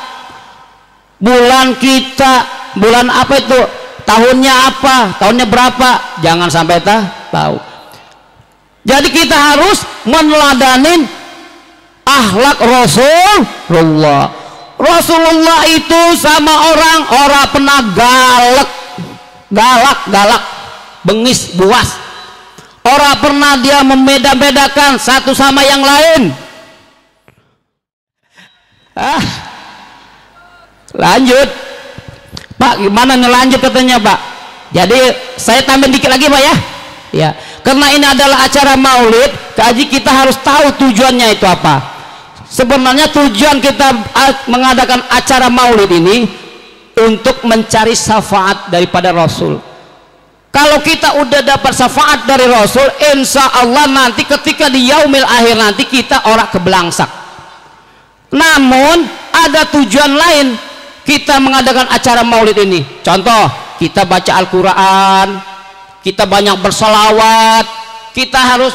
bulan kita, bulan apa itu, tahunnya apa, tahunnya berapa, jangan sampai tahu. Jadi kita harus meneladani akhlak Rasulullah. Rasulullah itu sama orang pernah galak, bengis, buas. Orang pernah dia membeda-bedakan satu sama yang lain. Lanjut Pak, gimana ngelanjut katanya Pak? Jadi saya tambah dikit lagi Pak ya. Ya, karena ini adalah acara maulid, jadi kita harus tahu tujuannya itu apa. Sebenarnya tujuan kita mengadakan acara maulid ini untuk mencari syafaat daripada Rasul. Kalau kita udah dapat syafaat dari Rasul, insya Allah nanti ketika di yaumil akhir nanti kita orang kebelangsak. Namun ada tujuan lain kita mengadakan acara maulid ini. Contoh, kita baca Al-Quran, kita banyak bersolawat, kita harus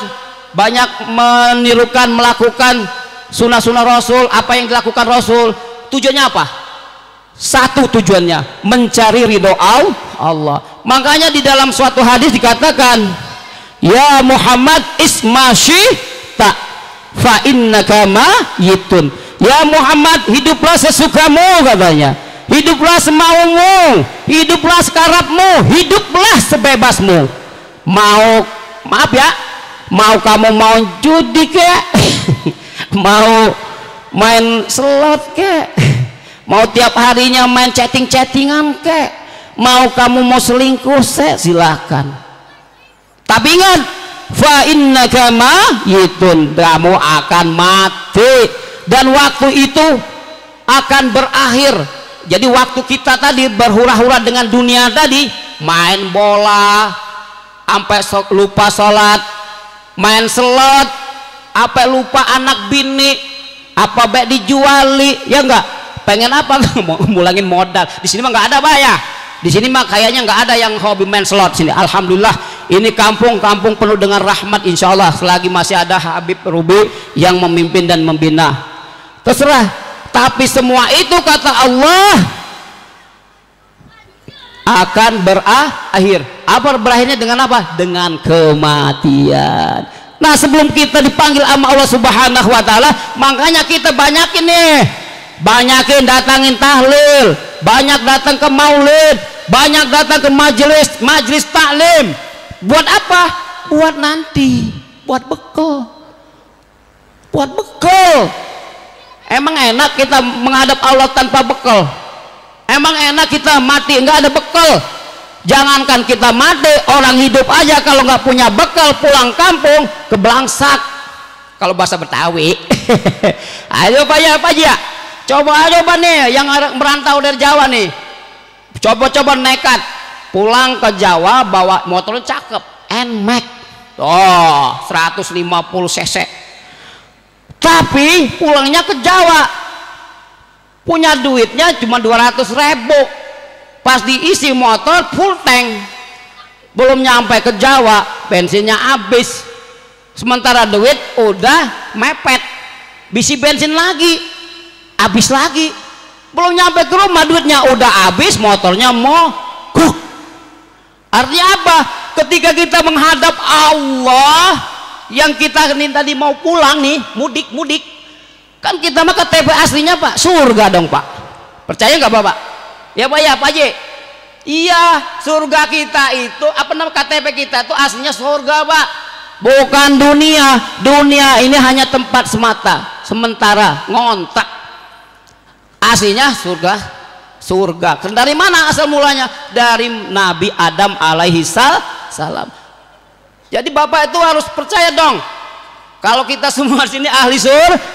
banyak menirukan, melakukan sunnah-sunnah Rasul, apa yang dilakukan Rasul. Tujuannya apa? Satu tujuannya, mencari ridho Allah. Makanya di dalam suatu hadis dikatakan, ya Muhammad ismasyita fa innaka mayitun. Ya Muhammad, hiduplah sesukamu katanya, hiduplah semaumu, hiduplah sekarapmu, hiduplah sebebasmu. Maaf ya, mau kamu mau judi kek, mau main slot kek, mau tiap harinya main chattingan kek, mau kamu mau selingkuh silahkan. Tapi ingat, fa innaka mayitun, kamu akan mati dan waktu itu akan berakhir. Jadi waktu kita tadi berhura-hura dengan dunia tadi, main bola sampai lupa sholat, main slot apa lupa anak bini, apa baik dijuali, ya enggak, pengen apa mulangin modal. Di sini mah nggak ada Pak ya, di sini mah kayaknya nggak ada yang hobi main slot sini. Alhamdulillah ini kampung penuh dengan rahmat, insya Allah selagi masih ada Habib Rubi yang memimpin dan membina. Terserah, tapi semua itu kata Allah akan berakhir. Apa berakhirnya dengan apa? Dengan kematian. Nah, sebelum kita dipanggil sama Allah Subhanahu wa taala, makanya kita banyakin datangin tahlil, banyak datang ke maulid, banyak datang ke majelis taklim. Buat apa? Buat nanti, buat bekal. Emang enak kita menghadap Allah tanpa bekal? Emang enak kita mati nggak ada bekal? Jangankan kita mati, orang hidup aja kalau nggak punya bekal pulang kampung kebelangsak. Kalau bahasa Betawi. Ayo Pak ya, coba nih yang merantau dari Jawa nih, coba nekat pulang ke Jawa bawa motornya cakep, NMAX, 150 cc. Tapi pulangnya ke Jawa punya duitnya cuma 200.000, pas diisi motor full tank, belum nyampe ke Jawa bensinnya habis, sementara duit udah mepet, bisi bensin lagi habis lagi, belum nyampe ke rumah duitnya udah habis, motornya mogok. Artinya apa? Ketika kita menghadap Allah, yang kita ini tadi mau pulang nih, mudik kan kita mah KTP aslinya Pak surga dong Pak, percaya nggak Bapak? Ya Pak ya Pak Haji, iya surga kita itu apa nama KTP kita itu aslinya surga Pak, bukan dunia ini hanya tempat sementara ngontrak, aslinya surga. Dari mana asal mulanya? Dari Nabi Adam alaihi salam. Jadi Bapak itu harus percaya dong, kalau kita semua sini ahli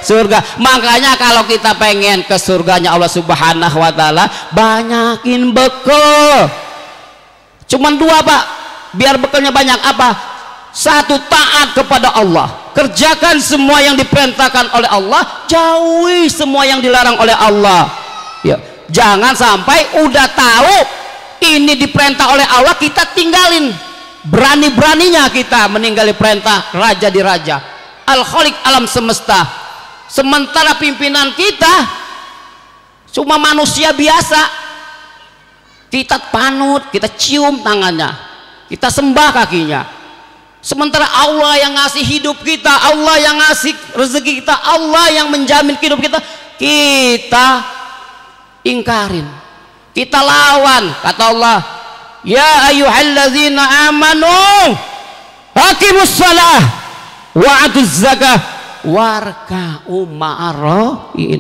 surga. Makanya kalau kita pengen ke surganya Allah Subhanahu wa taala, banyakin bekal. Cuman 2 Pak, biar bekalnya banyak. Apa? 1, taat kepada Allah, kerjakan semua yang diperintahkan oleh Allah, jauhi semua yang dilarang oleh Allah. Ya, jangan sampai udah tahu ini diperintah oleh Allah kita tinggalin. Berani-beraninya kita meninggali perintah raja di raja, Al-Khaliq alam semesta, sementara pimpinan kita cuma manusia biasa. kita panut, kita cium tangannya, kita sembah kakinya. Sementara Allah yang ngasih hidup kita, Allah yang ngasih rezeki kita, Allah yang menjamin hidup kita, kita ingkarin, kita lawan. Kata Allah, ya ayyuhalladzina amanu aqimus shalah wa atuz zakah warka'u ma'arrain.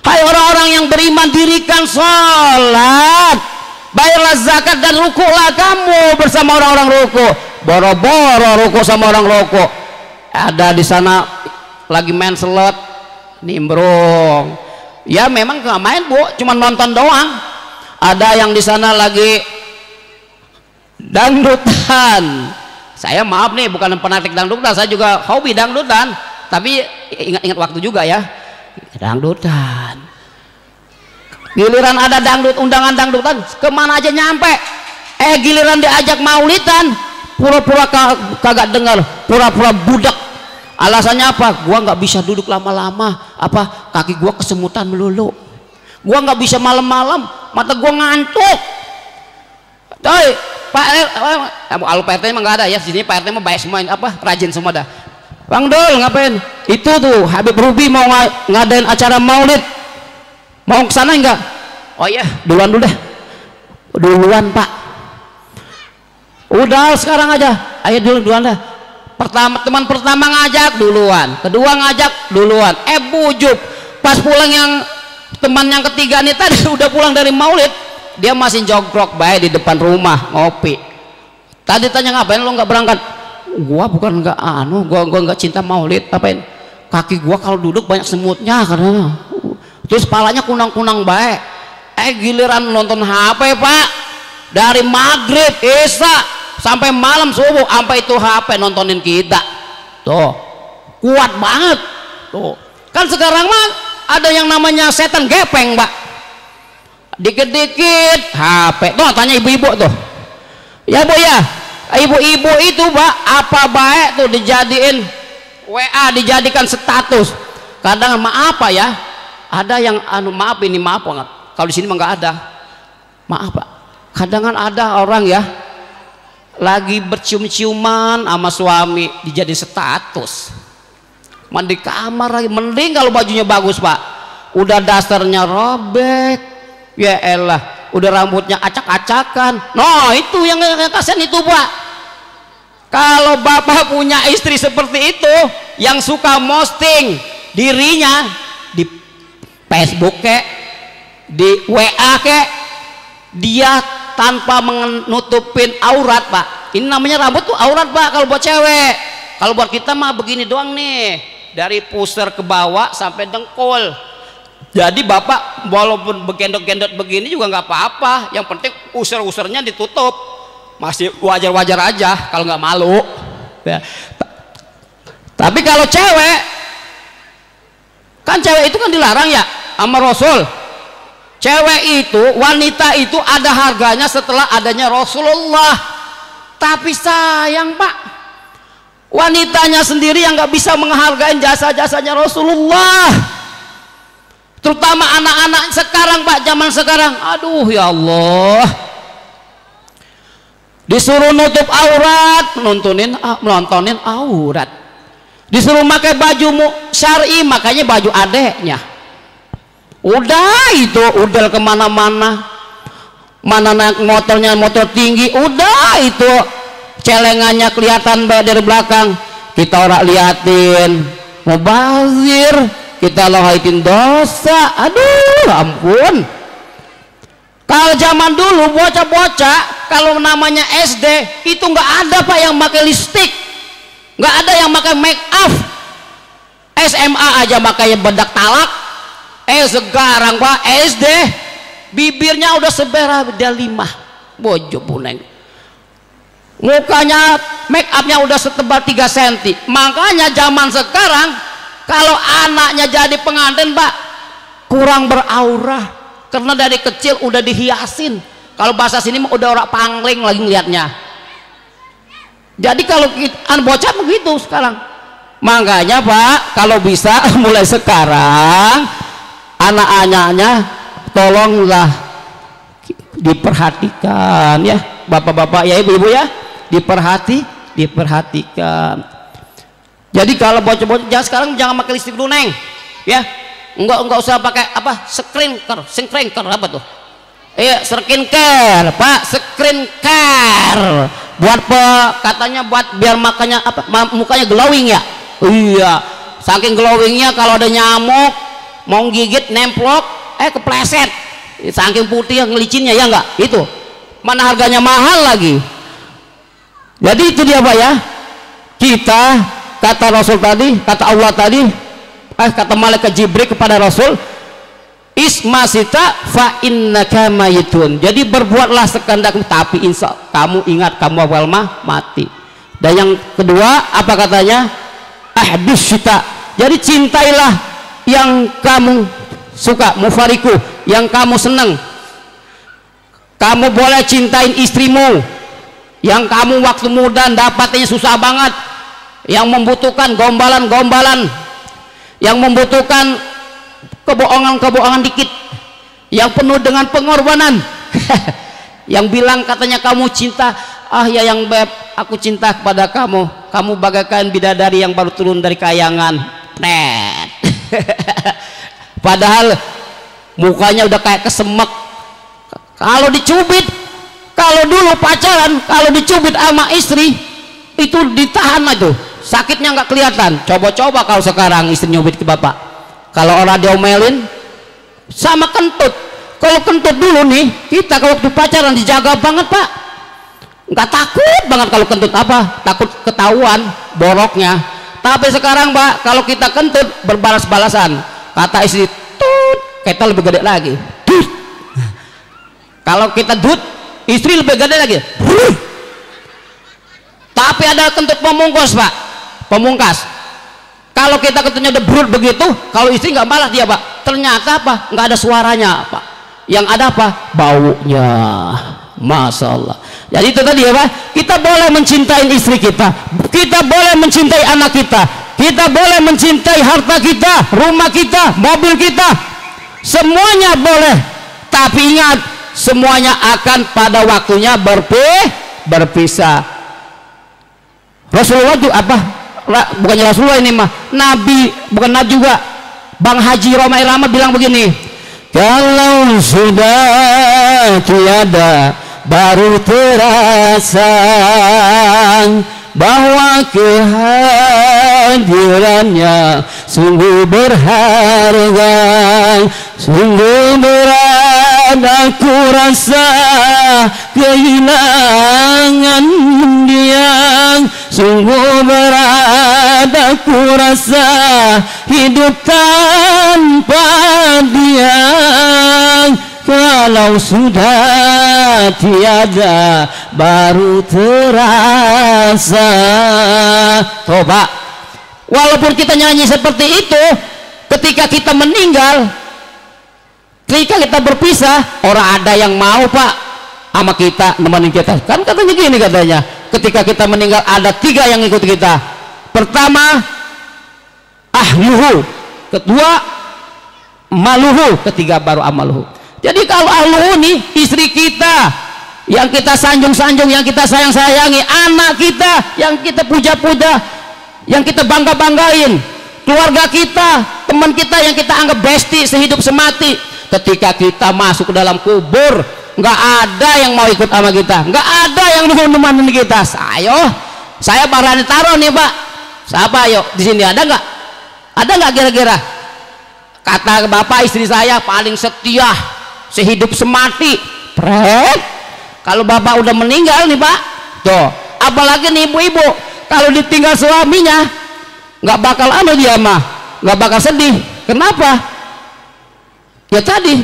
Hai orang-orang yang beriman, dirikan sholat, bayarlah zakat, dan rukuklah kamu bersama orang-orang rukuk. Boro-boro rukuk sama orang rukuk. Ada di sana lagi main slot, nimbrung. Ya memang gak main, Bu, cuma nonton doang. Ada yang di sana lagi dangdutan. Saya maaf nih, bukan penatik dangdutan, saya juga hobi dangdutan, tapi ingat-ingat waktu juga ya. Dangdutan, giliran ada dangdut, undangan dangdutan, kemana aja nyampe. Giliran diajak maulidan, pura-pura kagak dengar, pura-pura budak. Alasannya apa? Gua nggak bisa duduk lama-lama, apa kaki gua kesemutan melulu, gua nggak bisa malam-malam, mata gua ngantuk. Tapi Pak kalau Pak RT emang nggak ada ya, sini Pak RT mah baik semua, apa rajin semua dah. Bang Dol ngapain? Itu tuh Habib Ruby mau ngadain acara maulid, mau kesana enggak? Oh iya, duluan dulu deh, duluan Pak. Udah sekarang aja, ayo duluan dah. Teman pertama ngajak duluan, kedua ngajak duluan, bujuk. Pas pulang yang teman yang ketiga nih tadi udah pulang dari maulid, dia masih jogrok baik di depan rumah ngopi. Tadi tanya ngapain lo nggak berangkat? Gua bukan nggak gua nggak cinta maulid, apain? Kaki gua kalau duduk banyak semutnya karena terus palanya kunang-kunang baik. Giliran nonton HP Pak, dari maghrib isya sampai malam subuh, sampai itu HP nontonin kita tuh, kuat banget tuh. Kan sekarang mah ada yang namanya setan gepeng Pak, dikit-dikit HP tuh. Tanya ibu-ibu tuh ya Bu ya, ibu-ibu itu Pak apa baik tuh dijadiin WA, dijadikan status. Kadang maaf Pak ya, ada yang maaf ini maaf banget, kalau di sini mah nggak ada, maaf Pak. Kadang ada orang ya lagi bercium-ciuman sama suami dijadiin status, mandi kamar lagi. Mending kalau bajunya bagus Pak, udah dasarnya robek, ya elah, udah rambutnya acak-acakan. No itu yang kasihan itu Pak. Kalau bapak punya istri seperti itu yang suka posting dirinya di Facebook kek, di WA kek, dia tanpa menutupin aurat Pak. Ini namanya rambut tuh aurat Pak kalau buat cewek. Kalau buat kita mah begini doang nih, dari pusar ke bawah sampai dengkul. Jadi bapak walaupun begendot-gendot begini juga nggak apa-apa, yang penting usar-usarnya ditutup, masih wajar-wajar aja kalau nggak malu ya. Tapi kalau cewek, kan cewek itu kan dilarang ya sama Rasul. Cewek itu, wanita itu ada harganya setelah adanya Rasulullah. Tapi sayang Pak, wanitanya sendiri yang nggak bisa menghargai jasa-jasanya Rasulullah, terutama anak-anak sekarang Pak, zaman sekarang. Aduh ya Allah, disuruh nutup aurat, nontonin aurat. Disuruh pakai baju syar'i, makanya baju adeknya. Udah itu udah kemana-mana, mana naik motornya motor tinggi, udah itu celengannya kelihatan dari belakang. Kita orang liatin, mubazir, kita lahaitin dosa. Aduh ampun. Kalau zaman dulu bocah-bocah kalau namanya SD itu nggak ada Pak yang pakai lipstik, nggak ada yang pakai make up. SMA aja makanya bedak talak. Sekarang Pak SD bibirnya udah seberah dia 5 bojo puneng, mukanya make upnya udah setebal 3 cm. Makanya zaman sekarang kalau anaknya jadi pengantin Pak kurang beraurah, karena dari kecil udah dihiasin. Kalau bahasa sini mah udah orang pangling lagi ngeliatnya. Jadi kalau bocah begitu sekarang. Makanya Pak kalau bisa mulai sekarang anak-anaknya tolonglah diperhatikan ya bapak-bapak ya ibu-ibu ya, diperhatikan. Jadi kalau bocah-bocah jangan sekarang jangan pakai listrik dulu neng ya, enggak usah pakai apa screenker apa tuh, iya screenker pak, screenker buat katanya buat biar makanya apa mukanya glowing ya, iya saking glowingnya kalau ada nyamuk mau gigit nemplok kepleset saking putih yang ngelicinnya ya enggak, itu mana harganya mahal lagi. Jadi itu dia pak ya, kita kata Rasul tadi, kata Allah tadi, kata malaikat Jibril kepada Rasul, ismasita fa innaka mayitun. Jadi berbuatlah sekehendakmu tapi insya kamu ingat kamu awal mati. Dan yang kedua apa katanya, ahbisita. Jadi cintailah yang kamu suka, mufariku, yang kamu senang. Kamu boleh cintain istrimu yang kamu waktu muda dapatnya susah banget, yang membutuhkan gombalan-gombalan, yang membutuhkan kebohongan-kebohongan dikit, yang penuh dengan pengorbanan. Yang bilang katanya kamu cinta, ya yang beb, aku cinta kepada kamu, kamu bagaikan bidadari yang baru turun dari kayangan. Net. Padahal mukanya udah kayak kesemek. Kalau dicubit, kalau dulu pacaran, kalau dicubit sama istri itu ditahan itu, sakitnya nggak kelihatan. Coba-coba kalau sekarang istri nyubit ke bapak, kalau orang diomelin sama kentut. Kalau kentut dulu nih kita kalau waktu pacaran dijaga banget pak, nggak takut banget kalau kentut, apa takut ketahuan boroknya. Tapi sekarang pak kalau kita kentut berbalas-balasan, kata istri tut kita lebih gede lagi, tut. Kalau kita dut istri lebih gede lagi. Tapi ada kentut pemungkus pak, pemungkas. Kalau kita kentutnya udah brut begitu, kalau istri nggak balas dia pak, ternyata apa, nggak ada suaranya pak, yang ada apa, baunya. Masya Allah. Jadi itu tadi ya pak, kita boleh mencintai istri kita, kita boleh mencintai anak kita, kita boleh mencintai harta kita, rumah kita, mobil kita, semuanya boleh. Tapi ingat, semuanya akan pada waktunya berpisah. Rasulullah itu apa? Bukannya Rasulullah ini mah Nabi, bukan Nabi juga. Bang Haji Roma Irama bilang begini, kalau sudah tiada baru terasa bahwa kehadirannya sungguh berharga, sungguh berat aku rasa kehilangan dia, sungguh berat aku rasa hidup tanpa dia. Kalau sudah tiada baru terasa. Coba, walaupun kita nyanyi seperti itu, ketika kita meninggal, ketika kita berpisah, orang ada yang mau pak sama kita, nemenin kita. Kan katanya gini katanya, ketika kita meninggal ada 3 yang ikut kita. Pertama ahluhu, kedua maluhu, ketiga baru amaluhu. Jadi kalau ahluhu nih istri kita yang kita sanjung-sanjung, yang kita sayang-sayangi, anak kita yang kita puja-puja, yang kita bangga-banggain, keluarga kita, teman kita yang kita anggap besti sehidup semati, ketika kita masuk ke dalam kubur nggak ada yang mau ikut sama kita, nggak ada yang mau nemenin kita. Saya berani taruh nih pak, siapa ayo di sini ada nggak kira-kira kata bapak istri saya paling setia sehidup semati. Kalau bapak udah meninggal nih pak, tuh apalagi nih ibu-ibu kalau ditinggal suaminya nggak bakal dia mah nggak bakal sedih. Kenapa? Ya tadi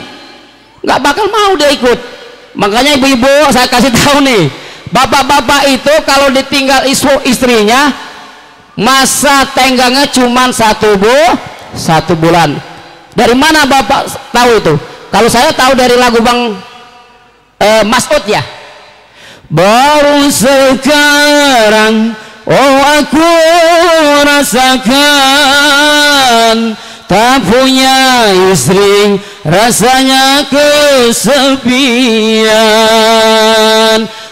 nggak bakal mau dia ikut. Makanya ibu-ibu saya kasih tahu nih, bapak-bapak itu kalau ditinggal istrinya masa tenggangnya cuma 1 bulan. Dari mana bapak tahu itu? Kalau saya tahu dari lagu Bang Mas'ud ya, baru sekarang oh aku rasakan tak punya istri, rasanya kesepian.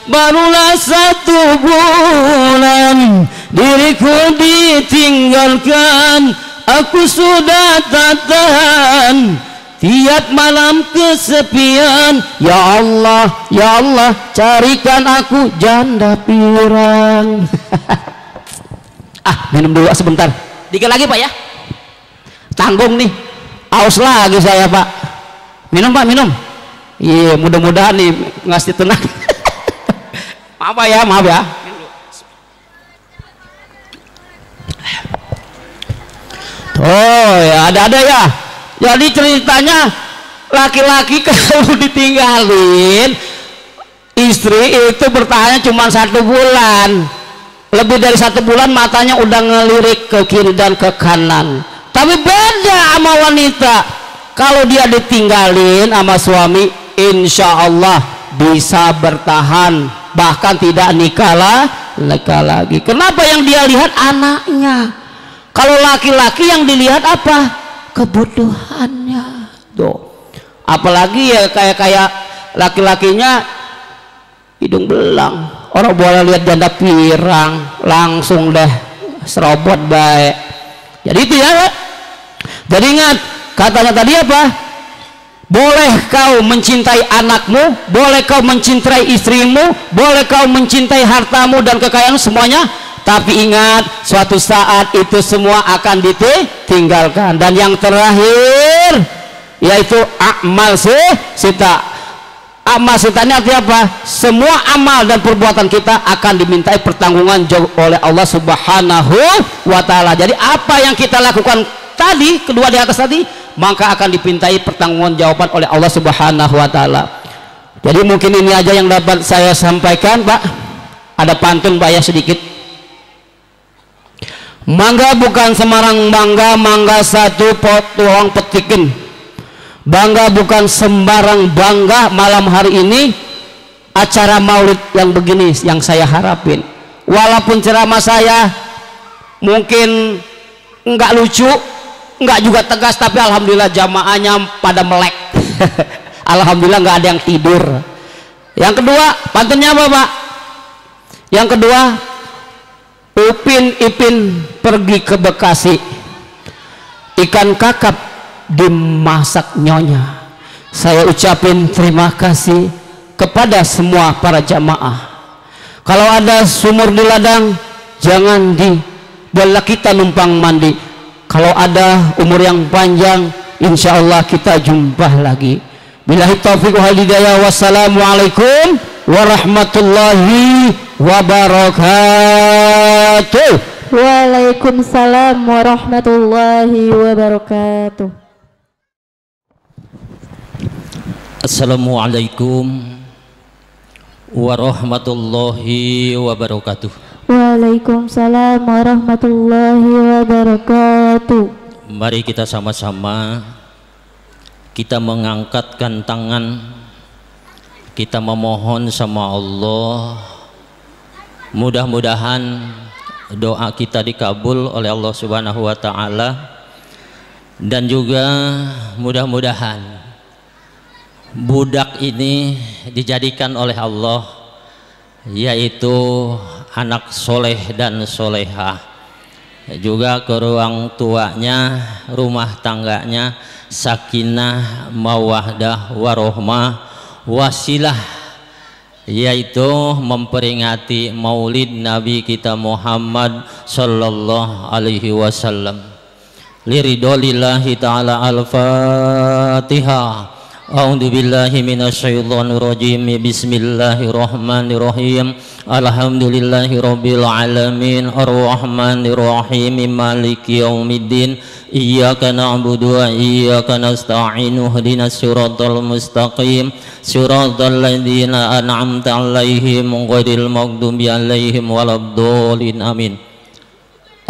Barulah 1 bulan diriku ditinggalkan, aku sudah tak tahan tiap malam kesepian. Ya Allah, ya Allah, carikan aku janda pirang. Minum dulu sebentar. Dikit lagi Pak ya. Tanggung nih. Aus lagi saya Pak. Minum Pak, minum. Iya, mudah-mudahan nih ngasih tenang. Maaf Pak ya, maaf ya. Oh ya, ada ya. Jadi ceritanya laki-laki kalau ditinggalin istri itu bertahannya cuma 1 bulan. Lebih dari 1 bulan matanya udah ngelirik ke kiri dan ke kanan. Tapi beda sama wanita. Kalau dia ditinggalin sama suami, insya Allah bisa bertahan, bahkan tidak nikah lagi. Kenapa? Yang dia lihat anaknya. Kalau laki-laki yang dilihat apa? Kebutuhannya. Tuh. Apalagi ya kayak laki-lakinya hidung belang. Orang boleh lihat janda pirang langsung deh serobot baik. Jadi itu ya. Jadi ingat katanya tadi apa? Boleh kau mencintai anakmu, boleh kau mencintai istrimu, boleh kau mencintai hartamu dan kekayaanmu semuanya, tapi ingat suatu saat itu semua akan ditinggalkan. Dan yang terakhir yaitu amal sita. Amal sita ini artinya apa? Semua amal dan perbuatan kita akan dimintai pertanggungan jawab oleh Allah Subhanahu wa Ta'ala. Jadi apa yang kita lakukan tadi, kedua di atas tadi, maka akan dipintai pertanggungjawaban jawaban oleh Allah Subhanahu wa Ta'ala. Jadi mungkin ini aja yang dapat saya sampaikan Pak. Ada pantun Pak ya sedikit. Mangga bukan sembarang mangga, mangga 1 pot tuang petikin. Bangga bukan sembarang bangga, malam hari ini acara maulid yang begini yang saya harapin. Walaupun ceramah saya mungkin enggak lucu, enggak juga tegas, tapi alhamdulillah jamaahnya pada melek. Alhamdulillah enggak ada yang tidur. Yang kedua, pantunnya apa Pak? Yang kedua, Upin Ipin pergi ke Bekasi, ikan kakap dimasak nyonya. Saya ucapin terima kasih kepada semua para jamaah. Kalau ada sumur di ladang, jangan dibola kita numpang mandi. Kalau ada umur yang panjang, insya Allah kita jumpa lagi. Billahi taufiq wal hidayah. Wassalamualaikum warahmatullahi wabarakatuh. Waalaikumsalam warahmatullahi wabarakatuh. Assalamualaikum warahmatullahi wabarakatuh. Waalaikumsalam warahmatullahi wabarakatuh. Mari kita sama-sama kita mengangkatkan tangan, kita memohon sama Allah, mudah-mudahan doa kita dikabul oleh Allah Subhanahu wa Ta'ala, dan juga mudah-mudahan budak ini dijadikan oleh Allah yaitu anak soleh dan solehah, juga ke orang tuanya, rumah tangganya sakinah mawaddah warohmah wasilah, yaitu memperingati maulid Nabi kita Muhammad sallallahu alaihi wasallam. Liridolillahi ta'ala. Al-Fatihah. A'udzu billahi minasyaitonir rajim. Bismillahirrahmanirrahim. Alhamdulillahi rabbil alamin. Arrahmanir rahim. Maliki yaumiddin. Iyyaka na'budu wa iyyaka nasta'in. Ihdinas siratal mustaqim. Siratal ladzina an'amta 'alaihim ghairil maghdubi 'alaihim waladdallin. Amin.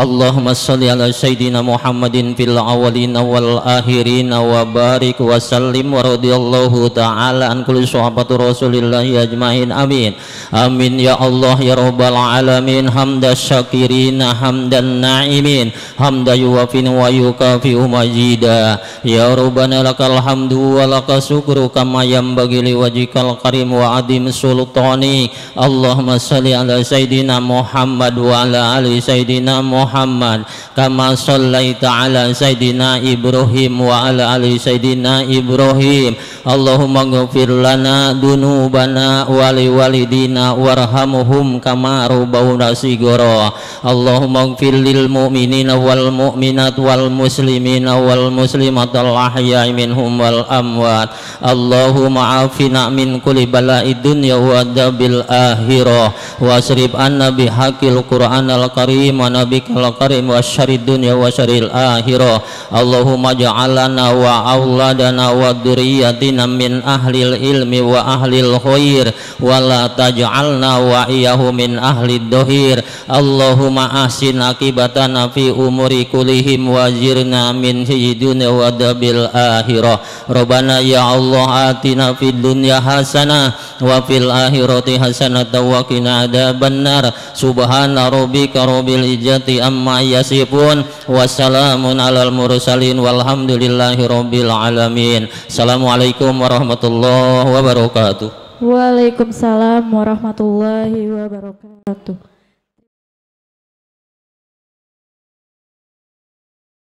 Allahumma sholli ala sayyidina Muhammadin fil awwalin wal akhirin wa barik wa sallim wa radhiyallahu ta'ala an kulli sahabati Rasulillah ajmain amin amin ya Allah ya rabbal alamin hamda syakirin hamdan na'imin hamda yuwafin wa yukafi'u majida ya rabbana lakal hamdu wa lakas syukru kama yanbaghi li wajhikal karim wa adim sultani Allahumma sholli ala sayyidina Muhammad wa ala ali sayyidina Muhammad kama shallaita ala sayyidina Ibrahim wa ala ali sayyidina Ibrahim Allahumma ghfir lana dunubana wa li walidina warhamhum kama rabbawna shighara Allahumma ghfir lil mu'minina wal mu'minat wal muslimina wal muslimat al ahya'i minhum wal amwat Allahumma afina min kulli bala'id dunya wa adabil akhirah wasrif anna bihaqqil qur'anal karim wa nabikal karim wa syarid dunya wa syaril akhirah Allahumma ja'alana wa auladana wa dzurriyyatina min ahlil ilmi wa ahlil khair wa la taj'alna wa iyyahu min ahlid dhahir Allahumma ahsin akibatana fi umuri kullihim wa jirna min dunya wa adabil akhirah Rabbana ya Allah atina fid dunya hasanah wa fil akhirati hasanah wa qina adzabannar subhana rabbika rabbil izzati amma yasifun wassalamun alal mursalin walhamdulillahi rabbil alamin. Assalamualaikum warahmatullahi wabarakatuh. Waalaikumsalam warahmatullahi wabarakatuh.